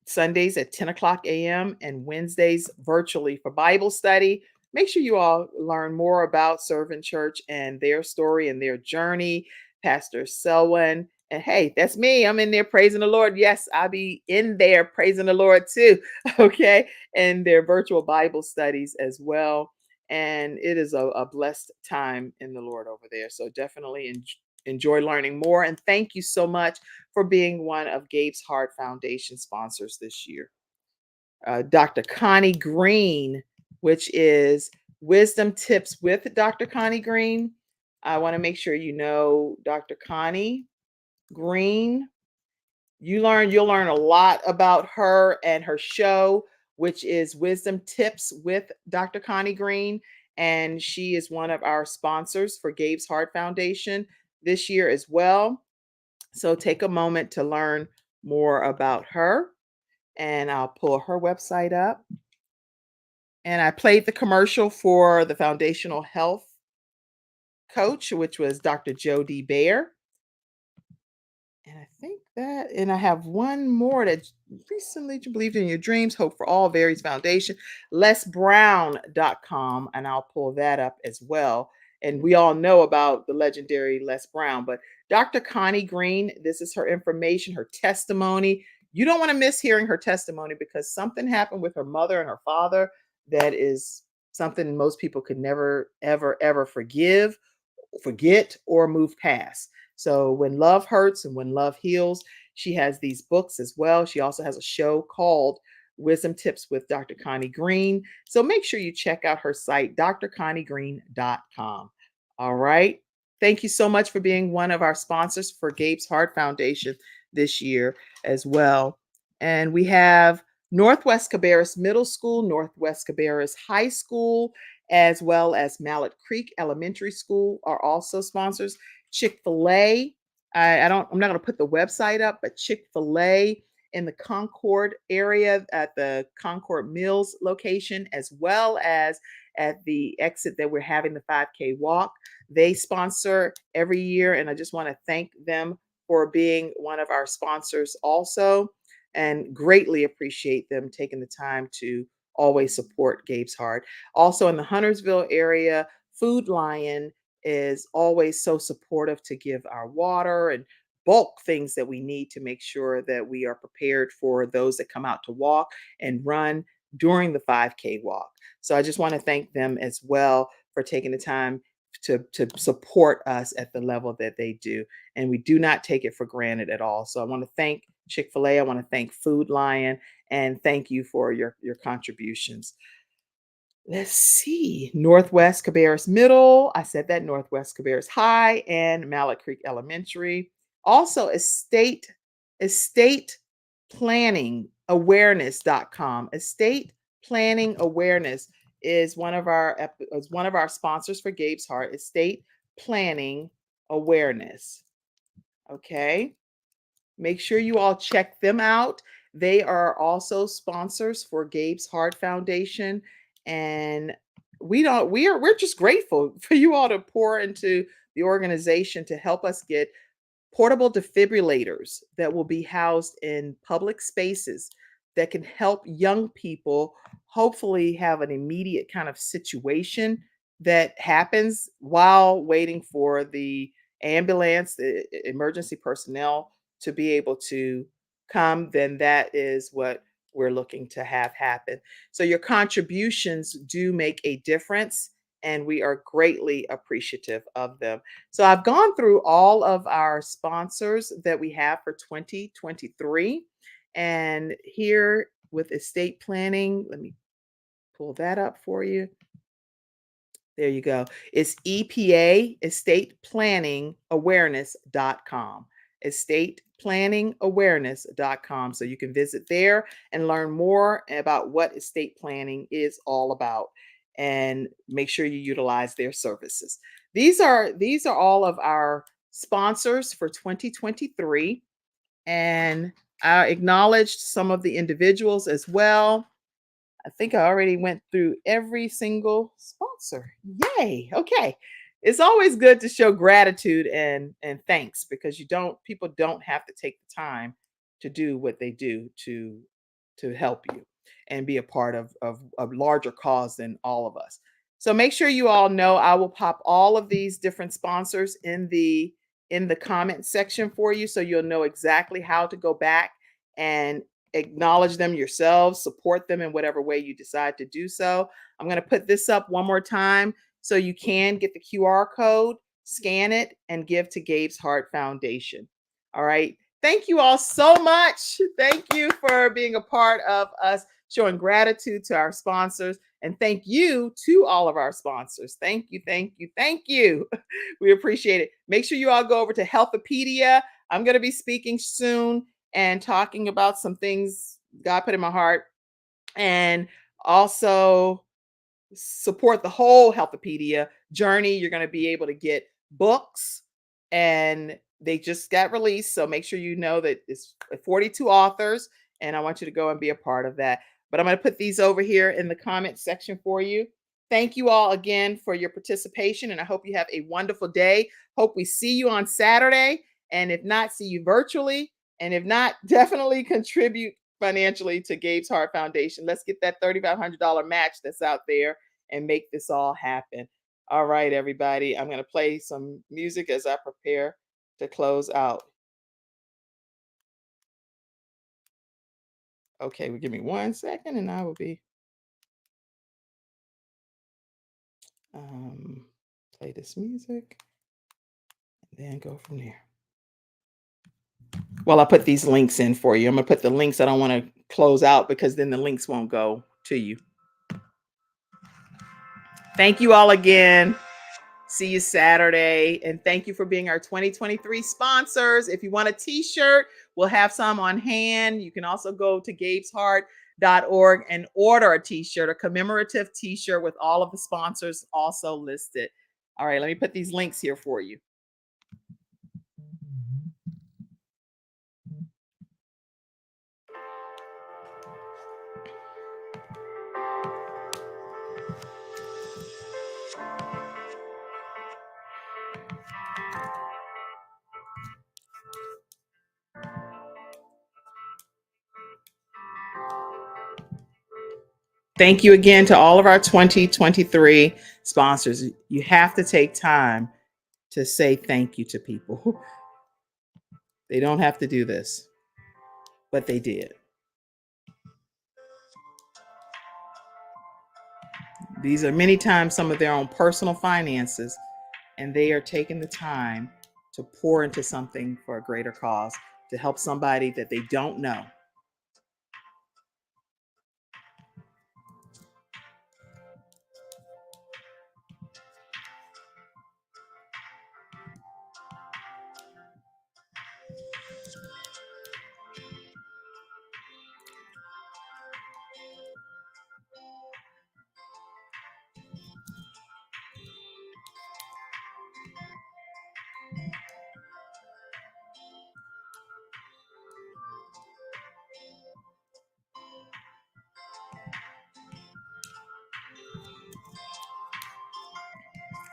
Sundays at 10 o'clock a.m. and Wednesdays virtually for Bible study. Make sure you all learn more about Servant Church and their story and their journey. Pastor Selwyn. And hey, that's me. I'm in there praising the Lord. Yes, I'll be in there praising the Lord too. Okay. And their virtual Bible studies as well. And it is a blessed time in the Lord over there. So definitely enjoy learning more. And thank you so much for being one of Gabe's Heart Foundation sponsors this year. Dr. Connie Green, which is Wisdom Tips with Dr. Connie Green. I want to make sure you know Dr. Connie Green. You'll learn a lot about her and her show, which is Wisdom Tips with Dr. Connie Green. And she is one of our sponsors for Gabe's Heart Foundation this year as well. So take a moment to learn more about her. And I'll pull her website up. And I played the commercial for the foundational health coach, which was Dr. Jody Baer. And I think that, and I have one more that recently you believed in your dreams, hope for all, Varies Foundation, lesbrown.com, and I'll pull that up as well. And we all know about the legendary Les Brown, but Dr. Connie Green, this is her information, her testimony. You don't want to miss hearing her testimony because something happened with her mother and her father that is something most people could never, ever, ever forget, or move past. So when love hurts and when love heals, she has these books as well. She also has a show called Wisdom Tips with Dr. Connie Green. So make sure you check out her site, drconniegreen.com. All right. Thank you so much for being one of our sponsors for Gabe's Heart Foundation this year as well. And we have Northwest Cabarrus Middle School, Northwest Cabarrus High School, as well as Mallet Creek Elementary School are also sponsors. Chick-fil-A, I'm not going to put the website up, but Chick-fil-A in the Concord area at the Concord Mills location, as well as at the exit that we're having the 5K walk. They sponsor every year, and I just want to thank them for being one of our sponsors also, and greatly appreciate them taking the time to always support Gabe's Heart. Also in the Huntersville area, Food Lion is always so supportive to give our water and bulk things that we need to make sure that we are prepared for those that come out to walk and run during the 5K walk. So I just want to thank them as well for taking the time to support us at the level that they do. And we do not take it for granted at all. So I want to thank Chick-fil-A. I want to thank Food Lion, and thank you for your contributions. Let's see. Northwest Cabarrus Middle. I said that. Northwest Cabarrus High and Mallet Creek Elementary. Also, estate planning awareness.com. Estate planning awareness is one of our sponsors for Gabe's Heart. Estate planning awareness. Okay. Make sure you all check them out. They are also sponsors for Gabe's Heart Foundation, and we're just grateful for you all to pour into the organization to help us get portable defibrillators that will be housed in public spaces that can help young people hopefully have an immediate kind of situation that happens while waiting for the ambulance, the emergency personnel to be able to come. Then that is what we're looking to have happen. So your contributions do make a difference, and we are greatly appreciative of them. So I've gone through all of our sponsors that we have for 2023. And here with estate planning, let me pull that up for you. There you go. It's EPA, Estate Planning Awareness.com. Estate Planning Awareness.com. So you can visit there and learn more about what estate planning is all about, and make sure you utilize their services. These are all of our sponsors for 2023, and I acknowledged some of the individuals as well. I think I already went through every single sponsor. Yay. Okay. It's always good to show gratitude and thanks, because people don't have to take the time to do what they do to help you and be a part of a larger cause than all of us. So make sure you all know I will pop all of these different sponsors in the comment section for you, so you'll know exactly how to go back and acknowledge them yourselves, support them in whatever way you decide to do so. I'm going to put this up one more time so you can get the QR code, scan it, and give to Gabe's Heart Foundation. All right. Thank you all so much. Thank you for being a part of us showing gratitude to our sponsors. And thank you to all of our sponsors. Thank you, thank you, thank you. We appreciate it. Make sure you all go over to Healthopedia. I'm going to be speaking soon and talking about some things God put in my heart, and also support the whole Healthopedia journey. You're going to be able to get books, and they just got released. So make sure you know that it's 42 authors, and I want you to go and be a part of that. But I'm going to put these over here in the comment section for you. Thank you all again for your participation, and I hope you have a wonderful day. Hope we see you on Saturday. And if not, see you virtually. And if not, definitely contribute financially to Gabe's Heart Foundation. Let's get that $3,500 match that's out there and make this all happen. All right, everybody. I'm going to play some music as I prepare to close out. Okay, well, give me 1 second and I will be play this music and then go from there. Well, I'll put these links in for you. I'm going to put the links. I don't want to close out because then the links won't go to you. Thank you all again. See you Saturday. And thank you for being our 2023 sponsors. If you want a t-shirt, we'll have some on hand. You can also go to gabesheart.org and order a t-shirt, a commemorative t-shirt with all of the sponsors also listed. All right, let me put these links here for you. Thank you again to all of our 2023 sponsors. You have to take time to say thank you to people. They don't have to do this, but they did. These are many times some of their own personal finances, and they are taking the time to pour into something for a greater cause, to help somebody that they don't know.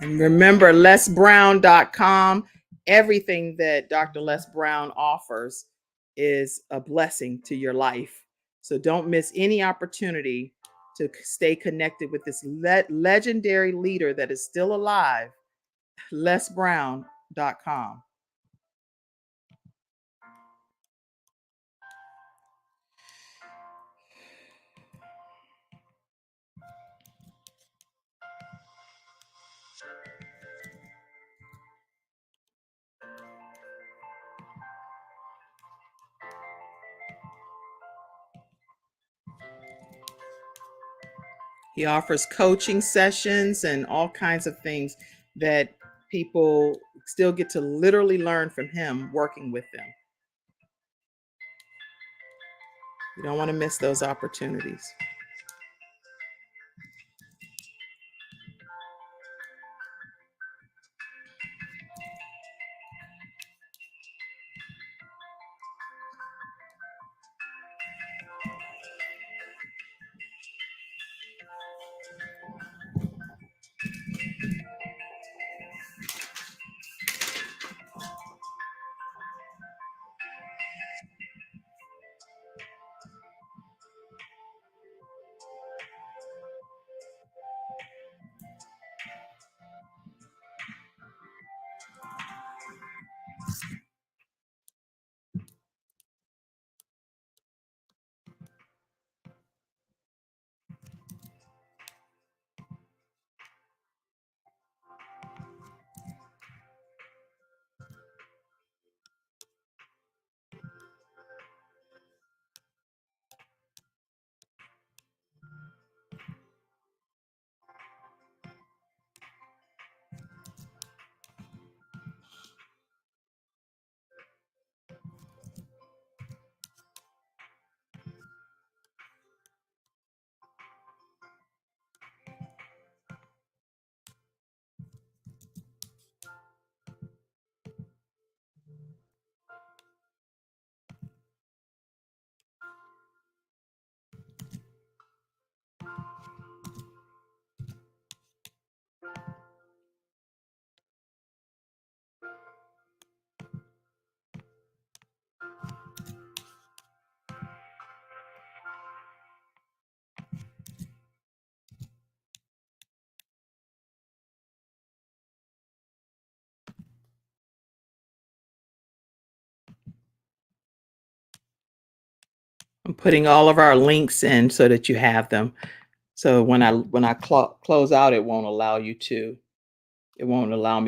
And remember, lesbrown.com. Everything that Dr. Les Brown offers is a blessing to your life. So don't miss any opportunity to stay connected with this legendary leader that is still alive, lesbrown.com. He offers coaching sessions and all kinds of things that people still get to literally learn from him working with them. You don't want to miss those opportunities. I'm putting all of our links in so that you have them. So when I close out, it won't allow me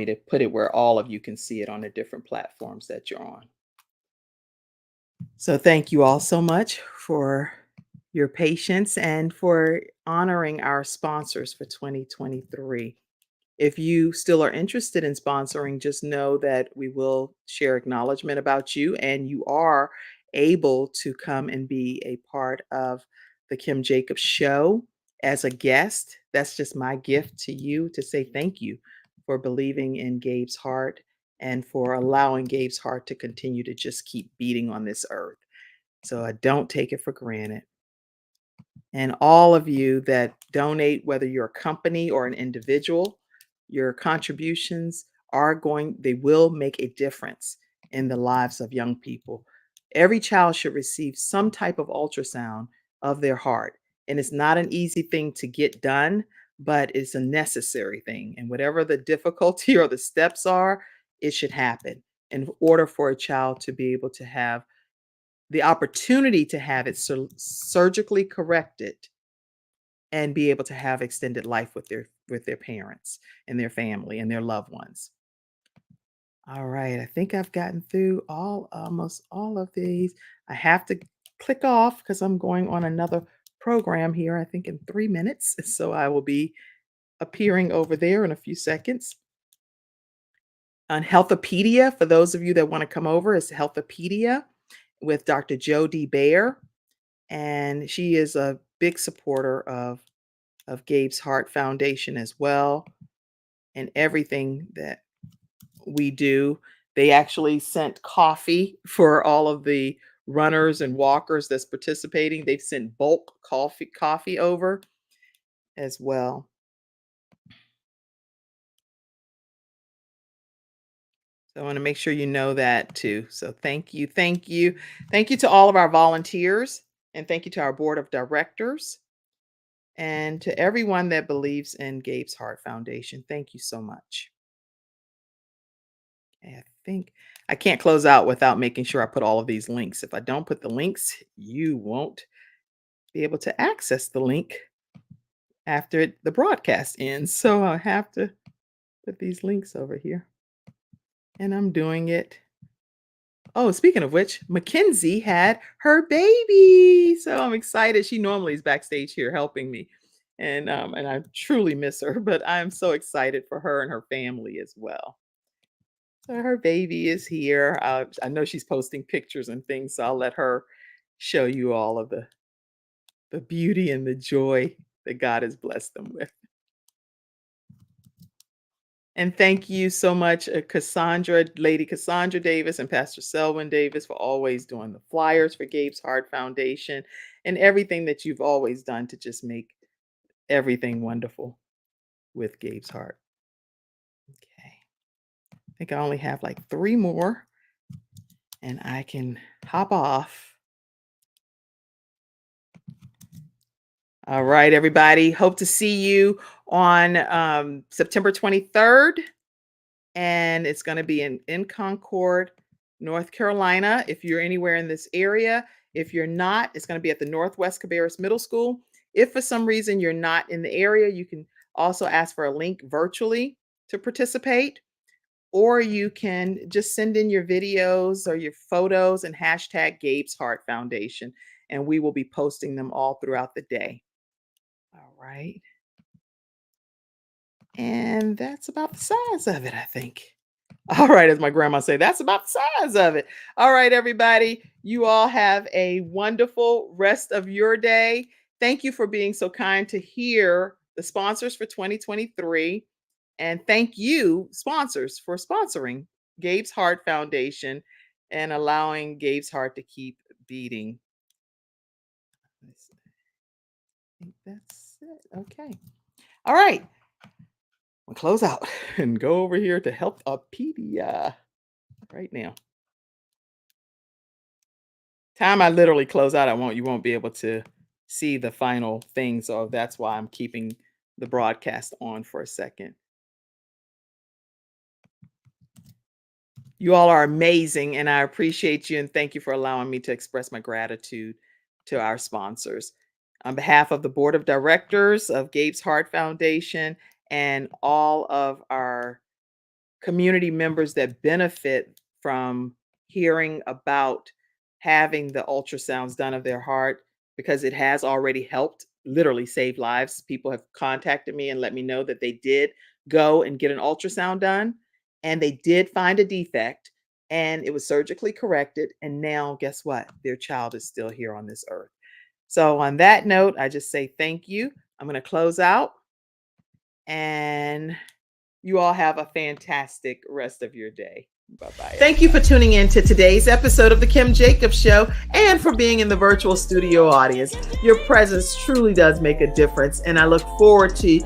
to put it where all of you can see it on the different platforms that you're on. So thank you all so much for your patience and for honoring our sponsors for 2023. If you still are interested in sponsoring, just know that we will share acknowledgement about you, and you are able to come and be a part of the Kim Jacobs Show as a guest. That's just my gift to you to say thank you for believing in Gabe's heart and for allowing Gabe's heart to continue to just keep beating on this earth. So I don't take it for granted. And all of you that donate, whether you're a company or an individual, your contributions they will make a difference in the lives of young people. Every child should receive some type of ultrasound of their heart. And it's not an easy thing to get done, but it's a necessary thing. And whatever the difficulty or the steps are, it should happen in order for a child to be able to have the opportunity to have it surgically corrected and be able to have extended life with their parents and their family and their loved ones. All right, I think I've gotten through almost all of these. I have to click off because I'm going on another program here, I think in 3 minutes. So I will be appearing over there in a few seconds. On Healthopedia, for those of you that want to come over, is Healthopedia with Dr. Jody Baer. And she is a big supporter of Gabe's Heart Foundation as well, and everything that we do. They actually sent coffee for all of the runners and walkers that's participating. They've sent bulk coffee over as well. So I want to make sure you know that too. So thank you, thank you. Thank you to all of our volunteers, and thank you to our board of directors, and to everyone that believes in Gabe's Heart Foundation. Thank you so much. I think I can't close out without making sure I put all of these links. If I don't put the links, you won't be able to access the link after the broadcast ends. So I have to put these links over here. And I'm doing it. Oh, speaking of which, Mackenzie had her baby. So I'm excited. She normally is backstage here helping me. And I truly miss her, but I'm so excited for her and her family as well. So her baby is here. I know she's posting pictures and things, so I'll let her show you all of the beauty and the joy that God has blessed them with. And thank you so much, Lady Cassandra Davis and Pastor Selwyn Davis for always doing the flyers for Gabe's Heart Foundation and everything that you've always done to just make everything wonderful with Gabe's Heart. Okay. I think I only have like 3 more and I can hop off. All right, everybody. Hope to see you on September 23rd. And it's going to be in Concord, North Carolina. If you're anywhere in this area, if you're not, it's going to be at the Northwest Cabarrus Middle School. If for some reason you're not in the area, you can also ask for a link virtually to participate. Or you can just send in your videos or your photos and hashtag Gabe's Heart Foundation, and we will be posting them all throughout the day. All right. And that's about the size of it, I think. All right, as my grandma say, that's about the size of it. All right, everybody, you all have a wonderful rest of your day. Thank you for being so kind to hear the sponsors for 2023. And thank you, sponsors, for sponsoring Gabe's Heart Foundation and allowing Gabe's heart to keep beating. I think that's it. Okay. All right. We'll close out and go over here to Healthopedia right now. Time I literally close out, you won't be able to see the final thing. So that's why I'm keeping the broadcast on for a second. You all are amazing, and I appreciate you, and thank you for allowing me to express my gratitude to our sponsors. On behalf of the board of directors of Gabe's Heart Foundation and all of our community members that benefit from hearing about having the ultrasounds done of their heart, because it has already helped literally save lives. People have contacted me and let me know that they did go and get an ultrasound done and they did find a defect and it was surgically corrected. And now, guess what? Their child is still here on this earth. So, on that note, I just say thank you. I'm going to close out and you all have a fantastic rest of your day. Bye-bye. Thank you for tuning in to today's episode of The Kim Jacobs Show and for being in the virtual studio audience. Your presence truly does make a difference, and I look forward to